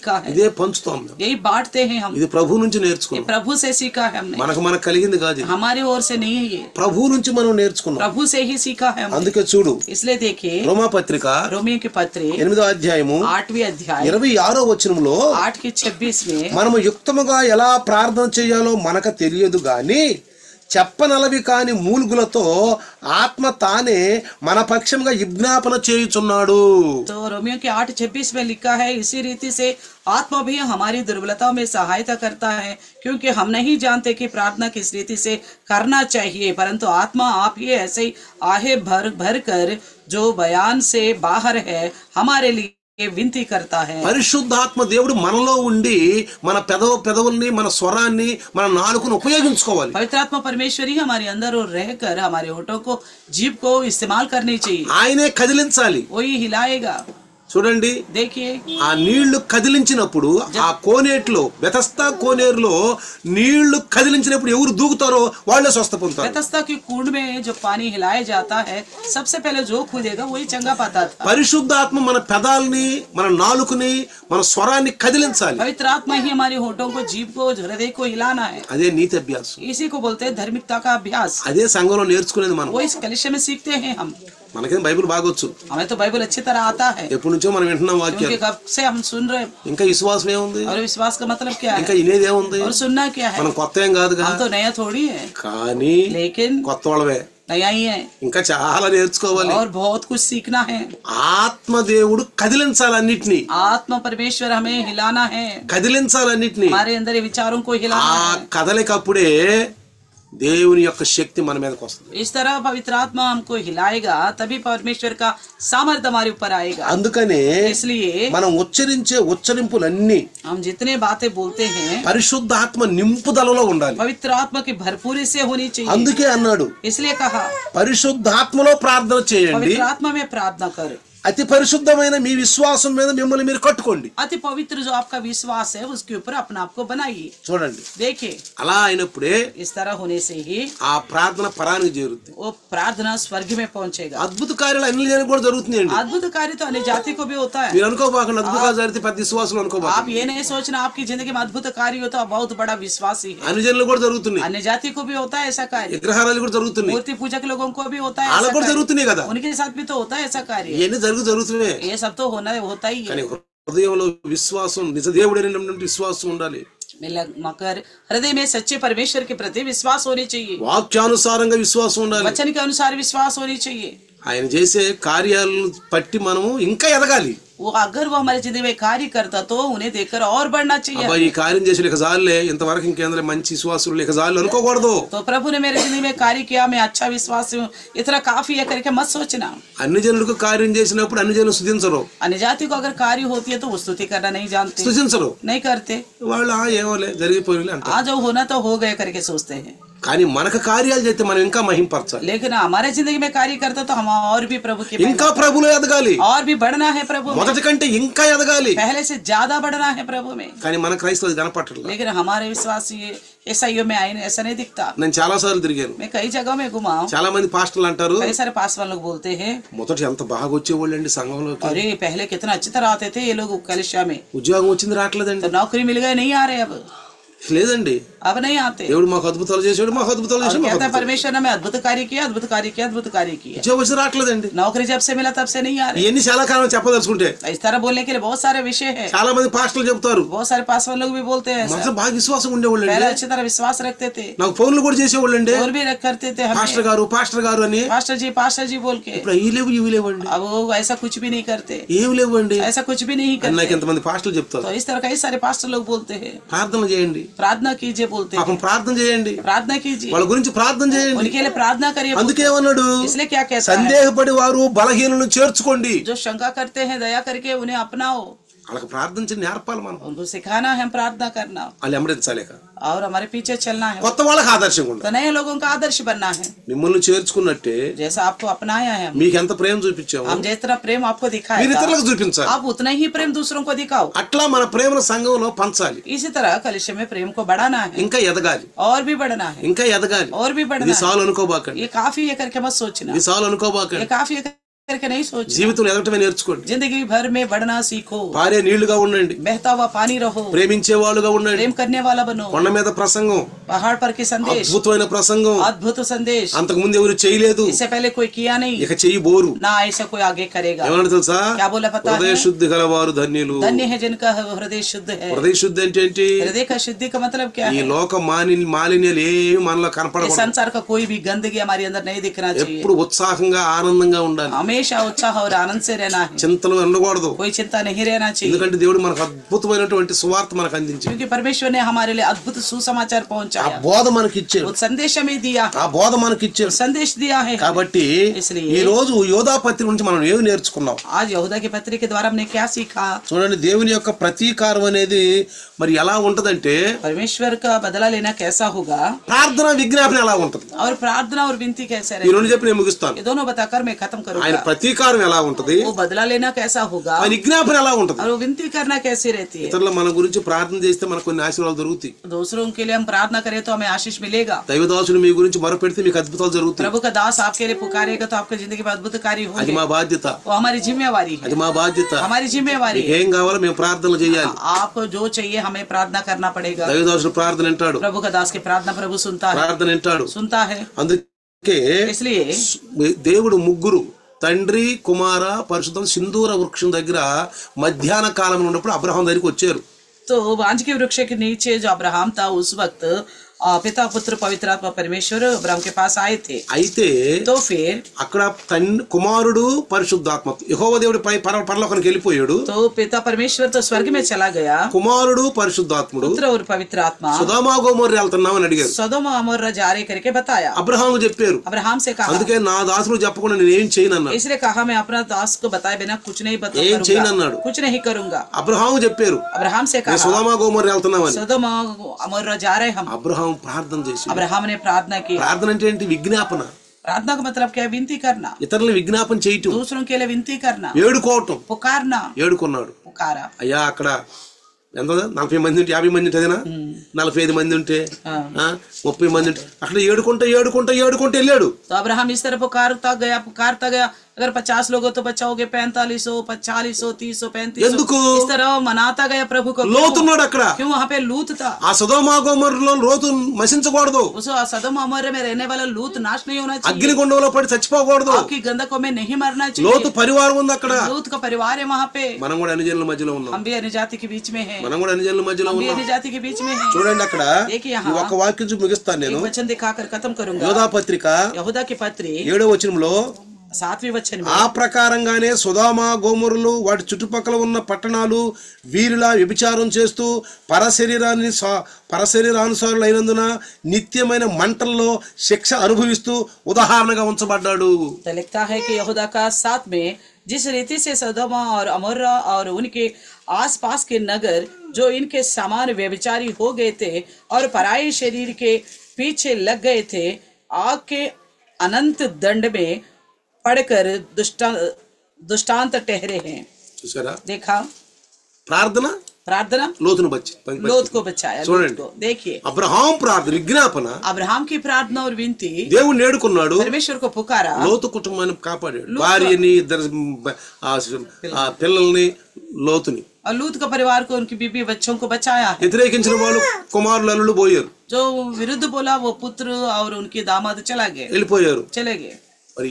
है, ఇదే పంచుతాం. यही बांटते हैं हम. ఇది ప్రభు నుంచి ये నేర్చుకున్నాం. प्रभु से सीखा है हमने. మనకు కలిగింది కాదు, हमारे ओर से नहीं है ये, ప్రభు నుంచి మనం నేర్చుకున్నాం. प्रभु से ही सीखा है हमने. అందుకే చూడు, इसलिए देखिए రోమా పత్రిక रोमियो के पत्र 8వ అధ్యాయము 8वीं अध्याय 26వ వచనంలో 8:26 में మనము యుక్తముగా ఎలా ప్రార్థన చేయాలో మనకు తెలియదు గాని చెప్పనలవి కాని మూలుగులతో ఆత్మ తానే మన పక్షంగా విజ్ఞాపన చేయుచున్నాడు. तो रोमियो के 8:26 में लिखा है, इसी रीति से आत्मा भी हमारी दुर्बलताओं में सहायता करता है, क्योंकि हम नहीं जानते कि प्रार्थना किस रीति से करना चाहिए, परंतु आत्मा आप ही ऐसे ही आहे भर कर जो बयान से बाहर है हमारे लिए వింతి करता है. పరిశుద్ధాత్మ దేవుడు మనలో ఉండి మన పెదవుల్ని, మన స్వరాన్ని, మన నాలుకను ఉపయోగించుకోవాలి. पवित्र आत्मा परमेश्वरी हमारे अंदर और रहकर हमारे होठों को, जीभ को इस्तेमाल करनी चाहिए. ఆయనే కదిలించాలి. वही हिलाएगा. చూడండి, देखिए ఆ నీళ్లు కదిలించినప్పుడు ఆ కోనేటిలో, బెతస్తా కోనేరులో నీళ్లు కదిలించినప్పుడు ఎవరు దూకుతారో వాళ్ళే స్వస్థ పొందుతారు. बेतस्ता के कुंड में जो पानी हिलाया जाता है, सबसे पहले जो कूदेगा वही चंगा पाता था. పరిశుద్ధాత్మ మన పెదాల్ని, మన నాలుకని, మన స్వరాన్ని కదిలించాలి. पवित्र आत्मा ही हमारे होठों को, जीभ को, हृदय को हिलाना है. అదే నీతి అభ్యాసం. इसी को बोलते हैं धार्मिकता का अभ्यास. అదే సంఘంలో నేర్చుకునేది మనం. वो इस कलिशा में सीखते हैं हम. మనకేం బైబిల్ బాగొచ్చు, हमें तो बाइबल अच्छी तरह आता है, ఎప్పటి నుంచో మనం వింటున్నాం क्योंकि వాక్యాలు. कब से हम सुन रहे हैं. ఇంకా విశ్వాసం ఏముంది, और विश्वास का मतलब क्या ఇంకా है, వినేది ఏముంది, और सुनना क्या है. మనం కొత్త ఏం కాదుగా. हम तो नया थोड़ी है, కానీ लेकिन కొత్త వాళ్ళవే. नया ही है ఇంకా చాలా నేర్చుకోవాలి. और बहुत कुछ सीखना है. ఆత్మదేవుడు కదిలించాలన్నిటినీ, आत्मा परमेश्वर हमें हिलाना है, కదిలించాలన్నిటినీ. हमारे अंदर ये विचारों को ఆ हिलाना है. కదలికప్పుడే దేవుని యొక్క శక్తి మన మీదకి వస్తుంది. इस तरह पवित्र आत्मा हमको हिलाएगा, तभी परमेश्वर का सामर्थ्य हमारे ऊपर आएगा. అందుకనే इसलिए మనం ఉచ్చరించే ఉచ్చరింపులన్నీ हम जितने बातें बोलते हैं పరిశుద్ధ ఆత్మ నింపుదలలో ఉండాలి. पवित्र आत्मा की भरपूरी से होनी चाहिए. అందుకే అన్నాడు, इसलिए कहा పరిశుద్ధాత్మలో ప్రార్థన చేయండి, पवित्र आत्मा में प्रार्थना कर. అతి పరిశుద్ధమైన మీ విశ్వాసం మీద మిమ్మల్ని మీరు కట్టుకోండి. अति पवित्र जो आपका विश्वास है उसके ऊपर अपना आपको बनाइए. చూడండి, देखिए అలా అయినప్పుడే इस तरह होने से ही ఆ ప్రార్థన పరానికి చేరుద్ది. वो प्रार्थना स्वर्ग में पहुंचेगा. అద్భుత కార్యాలు అన్ని లేని కూడా జరుగుతున్నాయండి. अद्भुत कार्य तो अन्य जाति को भी होता है. మీరు అనుకోబాకండి అద్భుతాలు జరిగితే పెద్ద విశ్వాసం అనుకోబాకండి. आप ये नहीं सोचना आपकी जिंदगी में अद्भुत कार्य हो तो आप बहुत बड़ा विश्वासी है. అన్ని జనులు కూడా జరుగుతున్నాయి. अन्य जाति को भी होता है ऐसा कार्य. విగ్రహాలు కూడా జరుగుతున్నాయి. मूर्ति पूजक लोगों को भी होता है వాళ్ళకు ऐसा కూడా कार्य. जरूरతున్నాయి కదా. उनके साथ भी तो होता है ऐसा कार्य. ఇవన్నీ జరుగుతున్నాయి. ये सब तो होता ही కానీ है. హృదయంలో విశ్వాసం, నిజ దేవుడైనటువంటి విశ్వాసం ఉండాలి. मगर हृदय में सच्चे परमेश्वर के प्रति विश्वास होनी चाहिए. వాక్యానుసారంగా విశ్వాసం ఉండాలి. वचन के अनुसार विश्वास होनी चाहिए. ఆయన చేసే కార్యాలను బట్టి మనము ఇంకా ఎదగాలి. वो अगर वो हमारी जिंदगी में कार्य करता तो उन्हें देखकर और बढ़ना चाहिए. అబ్బా ఈ కార్యం చేసి లేక జాలే, ఇంతవరకు ఇంకేంద్ర మంచి విశ్వాసులు లేక జాలు అనుకోకూడదు. तो प्रभु ने मेरे जिंदगी में कार्य किया, मैं अच्छा विश्वास हूँ, इतना काफी है करके मत सोचना. అన్ని జనులకు కార్యం చేసినప్పుడు అన్ని జనులు స్తుతించరు. अन्य जाति को अगर कार्य होती है तो वो स्तुति करना नहीं जानते, స్తుతించరు. नहीं करते. వాళ్ళు ఏమోలే జరిగిపోయిలే అంటారు. आज जो होना तो हो गया करके सोचते हैं. కానీ మనకు కార్యాలు చేస్తే మనం ఇంకా మహింపరచాలి. लेकिन हमारे जिंदगी में कार्य करता तो हम और भी प्रभु के ఇంకా ప్రభులో ఎదగాలి. और भी बढ़ना है प्रभु में. మొదటి కంటే ఇంకా ఎదగాలి. पहले से ज्यादा बढ़ना है प्रभु में. కానీ మన క్రైస్తవులు కనపట్టలేదు. लेकिन हमारे विश्वासी ईसाइयों में आए ऐसा नहीं दिखता. నేను చాలా సార్లు తిరిగాను. मैं कई जगह में घुमा हूं. చాలా మంది పాస్టర్లు అంటారు, कई सारे पासवान लोग बोलते हैं మొదటి ఎంత బాగా వచ్చేవాళ్ళండి సంఘంలోకి, अरे पहले कितना अच्छी तरह आते थे ये लोग कलिसिया में, ఉద్యోగం వచ్చింది రావట్లేదండి. तो नौकरी मिल गए नहीं आ रहे లేదండి. अब नहीं आते. దేవుడు మాకు అద్భుతాలు చేసాడు, మాకు అద్భుతాలు और చేసాడు, कहता है परमेश्वर ने हमें अद्भुत कार्य किया, अद्भुत कार्य किया, अद्भुत कार्य किया. ఉద్యోగం వచ్చి రావట్లేదండి. नौकरी जब से मिला तब से नहीं आ रहे. ఇవన్నీ చాలా కాలం చెప్పదలుచుకుంటే इस तरह बोलने के लिए बहुत सारे विषय है. చాలా మంది పాస్టర్లు చెప్తారు, बहुत सारे पासवान लोग भी बोलते हैं మొదట ऐसा. బాగా విశ్వాసం ఉండేవాళ్ళండి. पहले अच्छी तरह विश्वास रखते थे నాకు ఫోన్లు కూడా చేసేవాళ్ళండి, और भी करते थे हमें పాస్టర్ గారు అని. पास्टर जी बोल के. ఇప్పుడు అవి లేవు ఇవి లేవండి. अब वो ऐसा कुछ भी नहीं करते, ఏమి లేవండి. ऐसा कुछ भी नहीं అని నాకు करते. ఎంతమంది పాస్టర్లు చెప్తారు. तो इस तरह कई सारे पास्टर लोग बोलते हैं ప్రార్థన చేయండి, प्रार्थना कीजिए बोलते हैं. పాపం ప్రార్థన చేయండి, प्रार्थना कीजिए, వాళ్ళ గురించి ప్రార్థన చేయండి. उनके लिए प्रार्थना करिए. అందుకేమన్నాడు, इसलिए क्या कहता है, సందేహపడి వారు బలహీనులను చేర్చుకోండి. जो शंका करते हैं दया करके उन्हें अपनाओ. వాళ్ళకి ప్రార్థించి నేర్పాలి మనం, उनको सिखाना है प्रार्थना करना వాళ్ళు ఎమరించాలేక. और हमारे पीछे चलना है. కొత్త వాళ్ళకి ఆదర్శంగా ఉండాలి. तो नए लोगों का आदर्श बनना है. మిమ్మల్ని చేర్చుకున్నట్టే जैसा आपको अपनाया है మీకు ఎంత ప్రేమ చూపించాము हम जितना प्रेम आपको మీరు दिखाया ఇతరులకు చూపించాలి. आप उतना ही प्रेम दूसरों को दिखाओ. అట్లా మన ప్రేమను సంఘంలో పంచాలి. इसी तरह कलिशे में प्रेम को बढ़ाना है ఇంకా ఎదగాలి, और भी बढ़ना है, ఇంకా ఎదగాలి. और भी ఇది बढ़ना है. చాలు అనుకోబాకండి, ये काफी है करके मत सोचना, ఇది చాలు ये అనుకోబాకండి. काफी है करके नहीं सोचना. జీవితంలో ఎదగటమే నేర్చుకోండి. जिंदगी भर में बढ़ना सीखो. పారే నీళ్లుగా ఉండండి, बहता हुआ पानी रहो, ప్రేమించే వాళ్ళుగా ఉండండి. प्रेम करने वाला बनो. కొండ మీద ప్రసంగం, पहाड़ पर के संदेश, అద్భుతమైన ప్రసంగం, अद्भुत संदेश అంతకు ముందు ఎవరు చేయలేదు, इससे पहले कोई किया नहीं, ఇక చెయ్యి బోరు. ना ऐसा कोई आगे करेगा. ఏమన్నా తెలుసా, क्या बोला पता హృదయ है, శుద్ధి గలవారు ధన్యులు. धन्य है जिनका हृदय शुद्ध है. హృదయ శుద్ధి అంటే ఏంటి? हृदय का शुद्धि का मतलब क्या ఈ है, లోక మాలిన్యాలు ఏమి మనలో इस కనపడకూడదు. संसार का कोई भी गंदगी हमारे अंदर नहीं दिखना चाहिए. ఎప్పుడు ఉత్సాహంగా ఆనందంగా ఉండాలి. हमेशा उत्साह और आनंद से रहना है, చింతలు ఉండకూడదు. कोई चिंता नहीं रहना चाहिए. ఎందుకంటే దేవుడు మనకు అద్భుతమైనటువంటి సువార్త మనకు అందించాడు. क्योंकि परमेश्वर ने हमारे लिए अद्भुत सुसमाचार ఆ पहुंचाया, బోధ మనకి ఇచ్చాడు, वो संदेश हमें दिया, ఆ బోధ మనకి ఇచ్చాడు. संदेश दिया है. కాబట్టి इसलिए ఈ రోజు యోధా పత్రిక నుంచి మనం ఏమి నేర్చుకున్నాం? आज यहूदा की पत्री के द्वारा हमने क्या सीखा. చూడండి, దేవుని యొక్క ప్రతీకారం అనేది మరి ఎలా ఉంటదంటే, परमेश्वर का बदला लेना कैसा होगा ప్రార్థన విజ్ఞాపన ఎలా ఉంటది. और प्रार्थना और विनती कैसे ఈ रहेगी, రెండు చెప్పి నేను ముగిస్తాను. ये दोनों बताकर मैं खत्म ఆయన करूंगा. ప్రతీకారం ఎలా ఉంటది, वो बदला लेना कैसा होगा ఆయన విజ్ఞాపన ఎలా ఉంటది. और वो विनती करना कैसी रहती है. ఇతరుల మన గురించి ప్రార్థన చేస్తే మనకు కొన్ని ఆశీర్వాదాలు దొరుకుతాయి. दूसरों के लिए हम प्रार्थना करें तो हमें आशीष मिलेगा. దైవదాసుడు మీ గురించి మొరపెడితే మీకు అద్భుతాలు జరుగుతాయి. प्रभु का दास आपके लिए पुकारेगा तो आपकी जिंदगी में अद्भुत कार्य అది होंगे. మా బాధ్యత, वो हमारी जिम्मेवारी है, అది మా బాధ్యత. हमारी जिम्मेवारी है. ఏం కావాలో మేము ప్రార్థనలు చేయాలి. आपको जो चाहिए हमें प्रार्थना करना पड़ेगा. దైవదాసుడు ప్రార్థన వింటాడు, प्रभु का दास की प्रार्थना प्रभु सुनता है, ప్రార్థన వింటాడు. सुनता है. అందుకే इसलिए దేవుడు ముగ్గురు, తండ్రి కుమార పరిశుద్ధం సింధూర వృక్షం దగ్గర మధ్యాహ్న కాలంలో ఉన్నప్పుడు అబ్రహాం దగ్గరికి వచ్చారు. तो बांज के वृक्ष के नीचे जो अब्राहम था उस वक्त पिता पुत्र पवित्र आत्मा परमेश्वर अब्राहम के पास आए थे। అయితే तो फिर అక్కడ కుమారుడు పరిశుద్ధాత్మ యెహోవా దేవుడి పరలోకానికి వెళ్ళిపోయాడు. तो पिता परमेश्वर तो स्वर्ग में चला गया, కుమారుడు పరిశుద్ధాత్ముడు पुत्र और पवित्र आत्मा సొదొమ గొమొర్రా వెళ్తున్నామని అడిగారు. सदोम अमोरा जा रहे करके बताया। అబ్రహాము చెప్పారు, अब्राहम से कहा, అందుకే నా దాసుడు చెప్పకుండా నేను ఏం చేయను అన్నాడు. इसलिए कहा मैं अपना दास को बताए बिना कुछ नहीं ఏం చేయను అన్నాడు. कुछ नहीं करूंगा। అబ్రహాము చెప్పారు, अब्राहम से कहा సొదొమ గొమొర్రా వెళ్తున్నామని. सदोम अमोरा जा रहे हम। అబ్రహాము ప్రార్థన చేశాడు. अब्राहम ने प्रार्थना की। ప్రార్థన అంటే ఏంటి? విజ్ఞాపన. प्रार्थना का मतलब क्या है? विनती करना, ఇతరులను విజ్ఞాపన చేయటం, दूसरों के लिए विनती करना, ఏడుకోవటం. पुकारना, ఏడుకున్నాడు. पुकारा। అయ్యా అక్కడ ఎంత 40 మంది ఉంటే 50 మంది ఉంటేనా, 45 మంది ఉంటే 30 మంది ఉంటే అక్కడ ఏడుకుంటా వెళ్ళాడు. तो अब्राहम इस तरह पुकारता गया। अगर 50 लोग हो तो बच्चा हो गए 45 हो, 40 हो, 30 हो, 35 ఎందుకు? इस तरह मनाता गया प्रभु को। లోతున్నాడు అక్కడ. क्यों? वहाँ पे लूत था। ఆ సొదొమ గొమొర్రాలో లోతు నశించకూడదు. उस सदोम अमोरा में रहने वाला लूत नाश नहीं होना चाहिए, అగ్నిగుండంలో పడి చచ్చిపోకూడదు. आपकी गंधकों में नहीं मरना లోతు चाहिए। పరివారం ఉంది అక్కడ. लूत का परिवार है वहाँ पे। మనం కూడా అన్యజనుల మధ్యలో ఉన్నాం. हम भी अन्य जाति के बीच में हैं। మనం కూడా అన్యజనుల మధ్యలో हम भी ఉన్నాం. अन्य जाति के बीच में हैं। చూడండి అక్కడ देखिए ఈ यहाँ ఒక్క వాక్యం చూసి ముగిస్తాను నేను. एक वचन दिखाकर खत्म करूंगा। యోధా పత్రిక यहूदा की पत्री 7వ వచనంలో 7वें वचन में ఆ ప్రకారంగానే సొదొమ గొమొర్రాలు వాటి చుట్టుపక్కల ఉన్న పట్టణాలు వీరిలా వ్యభిచారం చేస్తూ పరశరీరానుసారులైనందున నిత్యమైన మంటల్లో శిక్ష అనుభవిస్తూ ఉదాహరణగా ఉంచబడ్డాడు. तो लिखता है कि यहूदा का 7 में जिस रीति से सदोम और अमोरा और उनके आसपास के नगर जो इनके समान व्यभिचारी हो गए थे और पराये शरीर के पीछे लग गए थे, आग के अनंत दंड में पड़कर दुष्टांत ठहरे हैं। చూసారా? देखा ప్రార్థన లోతును బచ్చి लोथ को बचाया। लोथ को देखिए, అబ్రహాం ప్రార్థన విజ్ఞాపన, अब्राहम की प्रार्थना और विनती, దేవుడు ఏడుకున్నాడు, परमेश्वर को पुकारा, లోతు కుటుంబాన్ని కాపాడాడు. భార్యని, ఇద్దరు పిల్లల్ని, లోతుని. और लूत का परिवार को, उनकी बीबी बच्चों को बचाया है। వ్యతిరేకించిన వాళ్ళు కుమారులు అల్లుళ్ళు పోయారు, जो विरुद्ध बोला वो पुत्र और उनके दामाद వెళ్ళిపోయారు. चले गए। మరి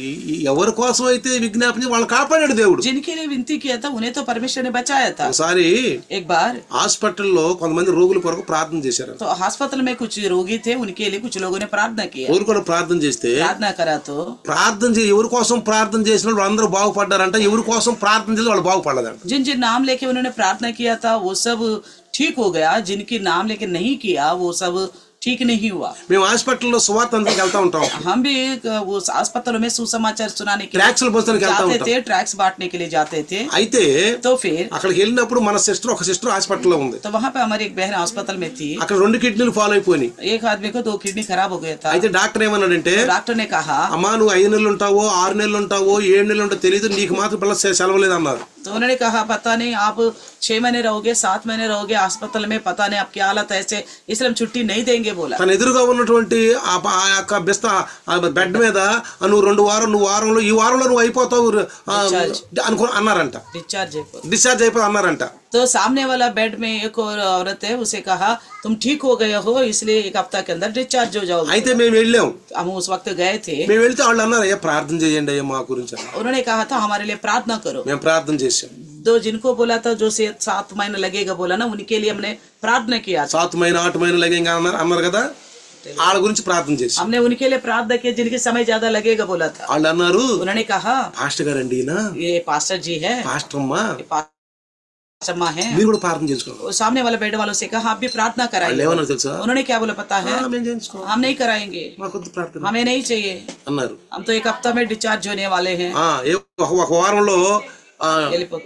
ఎవరి కోసం అయితే విజ్ఞాపన వాళ్ళని కాపాడాడు దేవుడు. जिनके लिए विनती किया था उन्हें तो परमेश्वर ने बचाया था। ఒకసారి एक बार హాస్పిటల్లో కొంతమంది రోగుల కొరకు ప్రార్థన చేశారు. तो अस्पताल में कुछ रोगी थे, उनके लिए कुछ लोगों ने प्रार्थना किया। ఎవరు కూడా ప్రార్థన చేస్తే प्रार्थना करा तो ఎవరి కోసం ప్రార్థన చేసిన వాళ్ళు అందరూ బాగుపడ్డారంట, ఎవరి కోసం ప్రార్థన చేసి వాళ్ళు బాగుపడలేదంట. जिन जिन नाम लेके उन्होंने प्रार्थना किया था वो सब ठीक हो गया, जिनकी नाम लेके नहीं किया वो सब ठीक नहीं हुआ। మేము హాస్పిటల్లో సువార్త అందరికి వెళ్తా ఉంటాం. हम भी वो अस्पतालों में सुसमाचार सुनाने के ట్రాక్స్లు పోస్తానికి వెళ్తా जाते ఉంటాం. थे, ट्रैक्स बांटने के लिए जाते थे। అయితే तो फिर అక్కడికి వెళ్ళినప్పుడు మన ఒక సిస్టర్ హాస్పిటల్లో ఉంది. तो वहाँ पे हमारी एक बहन अस्पताल में थी। అక్కడ 2 కిడ్నీలు ఫాల్ అయిపోయినాయి. एक आदमी को 2 किडनी खराब हो गया था। అయితే డాక్టర్ ఏమన్నాడంటే, डॉक्टर ने कहा, అమ్మా నువ్వు 5 నెలలు ఉంటావో 6 నెలలు ఉంటావో 7 నెలలు ఉంటావో తెలియదు, నీకు మాత్రం పిల్ల సెలవు లేదు అన్నారు. तो उन्होंने कहा पता नहीं आप 6 महीने रहोगे, 7 महीने रहोगे अस्पताल में, पता नहीं आपकी हालत ऐसे, इसलिए हम छुट्टी नहीं देंगे बोला। తన ఎదురుగా ఉన్నటువంటి ఆ యొక్క బెడ్ మీద నువ్వు 2 వారం, నువ్వు వారంలో ఈ వారంలో నువ్వు అయిపోతావు అన్నారంట. డిశ్చార్జ్ అయిపోయి అన్నారంట. तो सामने वाला बेड में एक और औरत है, उसे कहा तुम ठीक हो गए हो, इसलिए 1 हफ्ता के अंदर डिस्चार्ज हो जाओगे। అయితే మేము వెళ్ళాం. हम उस वक्त गए थे। మేము వెళ్తే వాళ్ళు అన్నారు, అయ్యా ప్రార్థన చేయండి అయ్యా మా గురించి. उन्होंने कहा था हमारे लिए प्रार्थना करो। మేము ప్రార్థన చేశాం. तो जिनको बोला था जो 7 महीने लगेगा बोला ना, उनके लिए हमने प्रार्थना किया। 7 महीने 8 महीने लगेगा అన్నారు కదా, వాళ్ళ గురించి ప్రార్థన చేశాం. हमने उनके लिए प्रार्थना किया जिनके समय ज्यादा लगेगा बोला था। వాళ్ళు అన్నారు, उन्होंने कहा పాస్టర్ గారండి ఈయన, ये पास्टर जी है, పాస్టర్ అమ్మా शर्मा है, మీరు కూడా ప్రార్థన చేసుకోండి. सामने वाले बेड वालों से कहा आप भी प्रार्थना వాళ్ళు कराइए। ఏమన్నారు తెలుసా? उन्होंने क्या बोला पता है? మేము చేయించుకోం, हम नहीं कराएंगे, మాకొద్దు ప్రార్థన हमें नहीं चाहिए, అన్నారు. हम तो 1 हफ्ता में डिस्चार्ज होने वाले हैं। ఒక వారంలో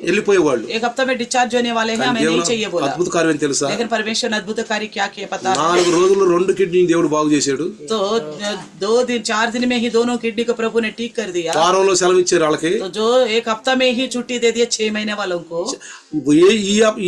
వెళ్ళిపోయేవాళ్ళు. 1 हफ्ता में डिस्चार्ज होने वाले हैं, हमें नहीं चाहिए बोला। అద్భుత కార్యం తెలుసా? लेकिन परमेश्वर ने अद्भुत कार्य क्या किया पता है? 4 రోజుల్లో 2 కిడ్నీ దేవుడు బాగు చేశాడు. तो 4 दिन में ही दोनों किडनी को प्रभु ने ठीक कर दिया। వారంలో సెలవు ఇచ్చారు వాళ్ళకి. तो जो 1 हफ्ता में ही छुट्टी दे दिया 6 महीने वालों को।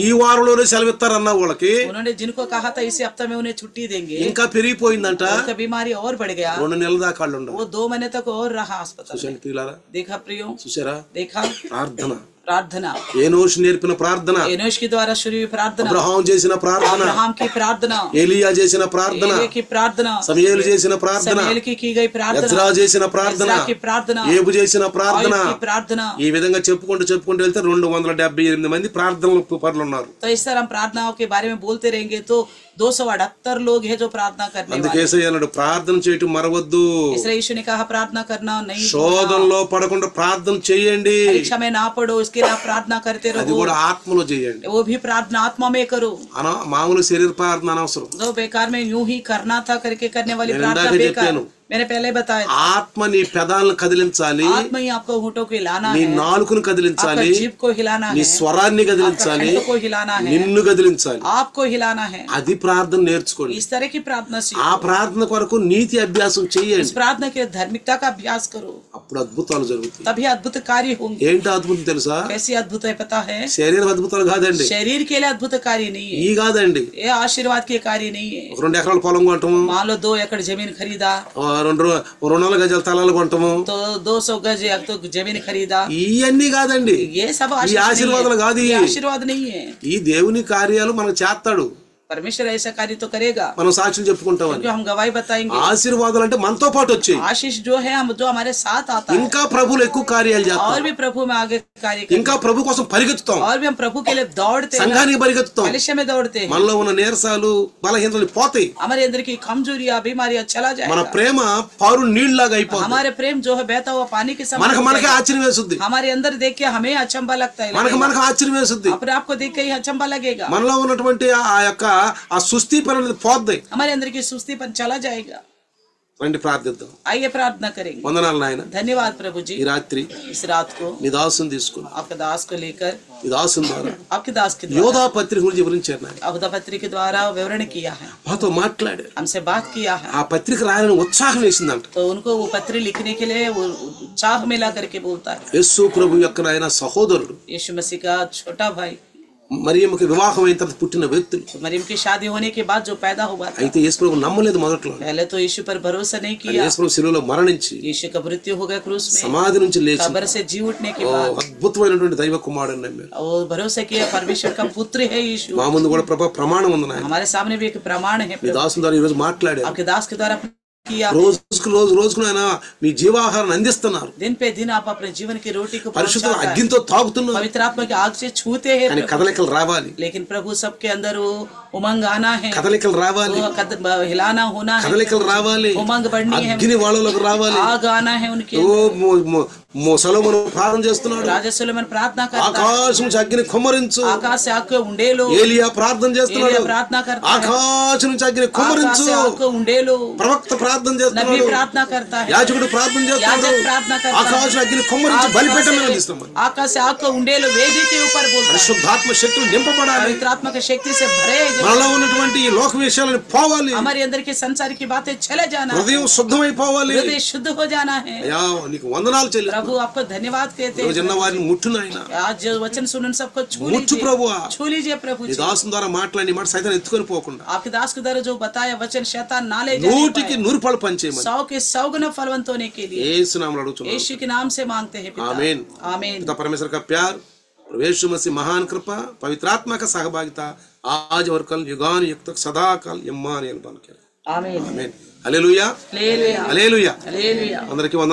ఈ వారంలోనే సెలవు ఇస్తారన్న వాళ్ళకి उन्होंने जिनको कहा था इसी हफ्ते में उन्हें छुट्टी देंगे, ఇంకా పెరిగిపోయిందంట. उनका बीमारी और बढ़ गया। 2 నెలల దాకా వాళ్ళు ఉండరు. वो 2 महीने तक और रहा अस्पताल में। చూశాను ప్రియులారా, देखा प्रियो, చూసారా? देखा ప్రార్థన, प्रार्थना, ఏనోషు నేర్పిన ప్రార్థన, एनोश के द्वारा शुरू हुई प्रार्थना, అబ్రహాం చేసిన ప్రార్థన, अब्राहम की प्रार्थना, ఏలియా చేసిన ప్రార్థన, एलिया की प्रार्थना, సమూయేలు చేసిన ప్రార్థన, शमूएल की गई प्रार्थना, ఎజ్రా చేసిన ప్రార్థన, एज्रा की प्रार्थना, ఏబు చేసిన ప్రార్థన, आयुब की प्रार्थना। ఈ విధంగా చెప్పుకుంటూ వెళ్తే 278 మంది ప్రార్థనలు పరులు ఉన్నారు. तो इस तरह हम प्रार्थनाओं के बारे में बोलते रहेंगे तो 278 लोग हैं जो प्रार्थना करने అందుకే యేసయ్య అన్నాడు ప్రార్థన చేయటం మరవద్దు. इसलिए यीशु ने कहा प्रार्थना करना नहीं శోధనలో పడకుండా ప్రార్థన చేయండి. परीक्षा में ना पड़ो, इसके लिए आप प्रार्थना करते అది रहो, కూడా ఆత్మలో చేయండి. वो भी प्रार्थना आत्मा में करो। మామూలు శరీర ప్రార్థన అనవసరం. जो बेकार में यूं ही करना था करके करने वाली నేను प्रार्थना ఇందాకే बेकार। చెప్పాను. मैंने पहले बताया ఆత్మ నీ పెదాలను కదిలించాలి, आत्मा ही आपको होठों को हिलाना నీ है, నాలుకను కదిలించాలి, आपका जीभ को हिलाना నీ है, స్వరాన్ని आपका కదిలించాలి, कंठ को हिलाना है, నిన్ను కదిలించాలి. आपको हिलाना है। అది ప్రార్థన నేర్చుకోండి. इस तरह की प्रार्थना ఆ सीखो। ప్రార్థన కొరకు నీతి అభ్యాసం इस చేయండి. प्रार्थना के धार्मिकता का अभ्यास करो, అప్పుడు అద్భుతాలు జరుగుతాయి. तभी अद्भुत कार्य होंगे। ఏంటి అద్భుతం తెలుసా? कैसी अद्भुत है पता है? శరీర అద్భుతాలు కాదండి, शरीर के लिए अद्भुत कार्य नहीं ఈ है, కాదండి. ये आशीर्वाद के कार्य नहीं है। 2 ఎకరాల పొలం కొంటాము, मान लो 2 एकड़ जमीन खरीदा 200 గజాల తలాలు కొంటాము, तो 200 गज या तो जमीन खरीदा, ఇవన్నీ కాదండి. ये सब ఈ ఆశీర్వాదాలు కాదు. ये आशीर्वाद नहीं है। ఈ దేవుని కార్యాలు మనకు చేస్తాడు, परमेश्वर ऐसा कार्य तो करेगा, మనం సాక్షులు చెప్పుకుంటామని. क्योंकि हम गवाही बताएंगे। ఆశీర్వాదాలు అంటే మనతో పాటు వచ్చాయి. आशीष जो है हम जो हमारे साथ आता है, ఇంకా ప్రభువులు ఎక్కువ కార్యాలు చేస్తాం, और भी प्रभु में आगे कार्य करते ఇంకా ప్రభు కోసం పరిగెత్తుతాం, हैं, और भी हम प्रभु के लिए दौड़ते हैं, సంఘానికి పరిగెత్తుతాం. मनुष्य में दौड़ते हैं। మనలో ఉన్న నీరసాలు బలహీనతలు పోతాయి. हमारे अंदर की कमजोरियां बीमारियां चला మన जाएगा। ప్రేమ పారు నీళ్ళలాగా అయిపోతుంది. हमारे प्रेम जो है बहता हुआ पानी के समान మనకే हो जाएगा। ఆశ్చర్యం వేస్తుంది, हमारे अंदर देख के हमें अचंबा लगता है, మనకు ఆశ్చర్యం వేస్తుంది. अपने आप को देख के ही अचंबा लगेगा। మనలో ఉన్నటువంటి ఆ యొక్క ఆ సుస్థి పని అనేది పోద్ది. हमारे अंदर की सुस्तीपन चला जाएगा। రండి ప్రార్థిద్దాం. आइए प्रार्थना करेंगे। వందనాలు నాయన, धन्यवाद प्रभु जी, ఈ రాత్రి इस रात को నీ దాసుని తీసుకుని आपके दास को लेकर, ఈ దాసుని ద్వారా आपके दास के द्वारा యోధా పత్రిక గురించి వివరించారు నాయన. अवधा पत्री के द्वारा विवरण किया है, మాతో మాట్లాడారు. हमसे बात किया है, ఆ పత్రిక రాయాలని ఉత్సాహం వేసిందంట. तो उनको वो पत्री लिखने के लिए वो चाह मिला करके बोलता है। యేసు ప్రభు యొక్క నాయన సహోదరుడు, यीशु मसीह का छोटा भाई, మరియమ్మకి వివాహం అయిన తర్వాత పుట్టిన వ్యక్తులు. मरियम की शादी होने के बाद जो पैदा हुआ था, అయితే యేసు ప్రభు నమ్మలేదు మొదట్లో. पहले तो यीशु पर भरोसा नहीं किया। యేసు ప్రభు శిలువలో మరణించి यीशु का मृत्यु हो गया क्रूस में, సమాధి నుంచి లేచి कब्र से जी उठने के ఓ बाद అద్భుతమైనటువంటి దైవ కుమారుడు నమ్మారు. वो भरोसा किया परमेश्वर का पुत्र है यीशु। మా ముందు కూడా ప్రభు ప్రమాణం ఉంది నాయన. हमारे सामने भी एक प्रमाण है, మీ దాసుని ద్వారా ఈ రోజు మాట్లాడారు. आपके दास के द्वारा किया। రోజుకు ఆయన మీ జీవాహారాన్ని అందిస్తున్నారు. दिन पे दिन आप अपने जीवन की रोटी को పరిశుద్ధ पहुंचाता है, అగ్నితో తాగుతున్నారు. पवित्र आत्मा की आग से छूते हैं కానీ प्रभु। కదలికలు రావాలి, लेकिन प्रभु सबके अंदर वो उमंग आना है, కదలికలు రావాలి, वो हिलाना होना है, కదలికలు రావాలి, उमंग बढ़नी है, అగ్ని వాళ్ళలోకి రావాలి. आग आना है उनके। సొలొమోను ప్రార్థన చేస్తున్నాడు, राजा सुलेमान प्रार्थना करता है, ఆకాశం నుంచి అగ్ని కుమ్మరించు. आकाश से आग को उंडेलो, ఏలియా ప్రార్థన చేస్తున్నాడు, एलिया प्रार्थना करता है, ఆకాశం నుంచి అగ్ని आकाश కుమ్మరించు. से आग को उंडेलो, ప్రవక్త ప్రార్థన नबी చేస్తున్నాడు, प्रार्थना करता है, యాజకుడు ప్రార్థన చేస్తున్నాడు, याजक प्रार्थना करता है, ఆకాశం అగ్ని కుమ్మరించి బలిపీఠం అందిస్తాం. आकाश से आग को उंडेलो वेदी के ऊपर बोलता है, పరిశుద్ధాత్మ శక్తులు నింపబడాలి. पवित्र आत्मा की शक्ति से भरे, మనలో ఉన్నటువంటి ఈ లోక విషయాలను పోవాలి, हमारे अंदर के संसार की बातें चले जाना, హృదయం శుద్ధమైపోవాలి. हृदय शुद्ध हो जाना है। అయ్యా నీకు వందనాలు చెల్లి. प्रभु आपको धन्यवाद कहते రోజు हैं। చిన్న వారిని ముట్టు నాయన, आज जो वचन सुनन सबको छू ముట్టు लीजिए, ప్రభువా. छू लीजिए प्रभु నీ जी। దాసుని ద్వారా మాట్లాడి మాట సైతం ఎత్తుకొని పోకుండా आपके दास के द्वारा जो बताया वचन शैतान ना ले जाने 100కి 100 ఫలం పంచేయమని 100 के 100 गुना फलवंत होने के लिए యేసు నామములో అడుగుతున్నాను. यीशु के नाम से मांगते हैं पिता। आमीन। आमीन। पिता परमेश्वर का प्यार, प्रभु यीशु मसीह महान कृपा, पवित्र आत्मा का सहभागिता आज और कल युगान युग तक सदा काल इम्मानुएल बन के। आमीन। आमीन। Hallelujah, hallelujah, hallelujah. हालेलुया। అందరికీ వందనాలు.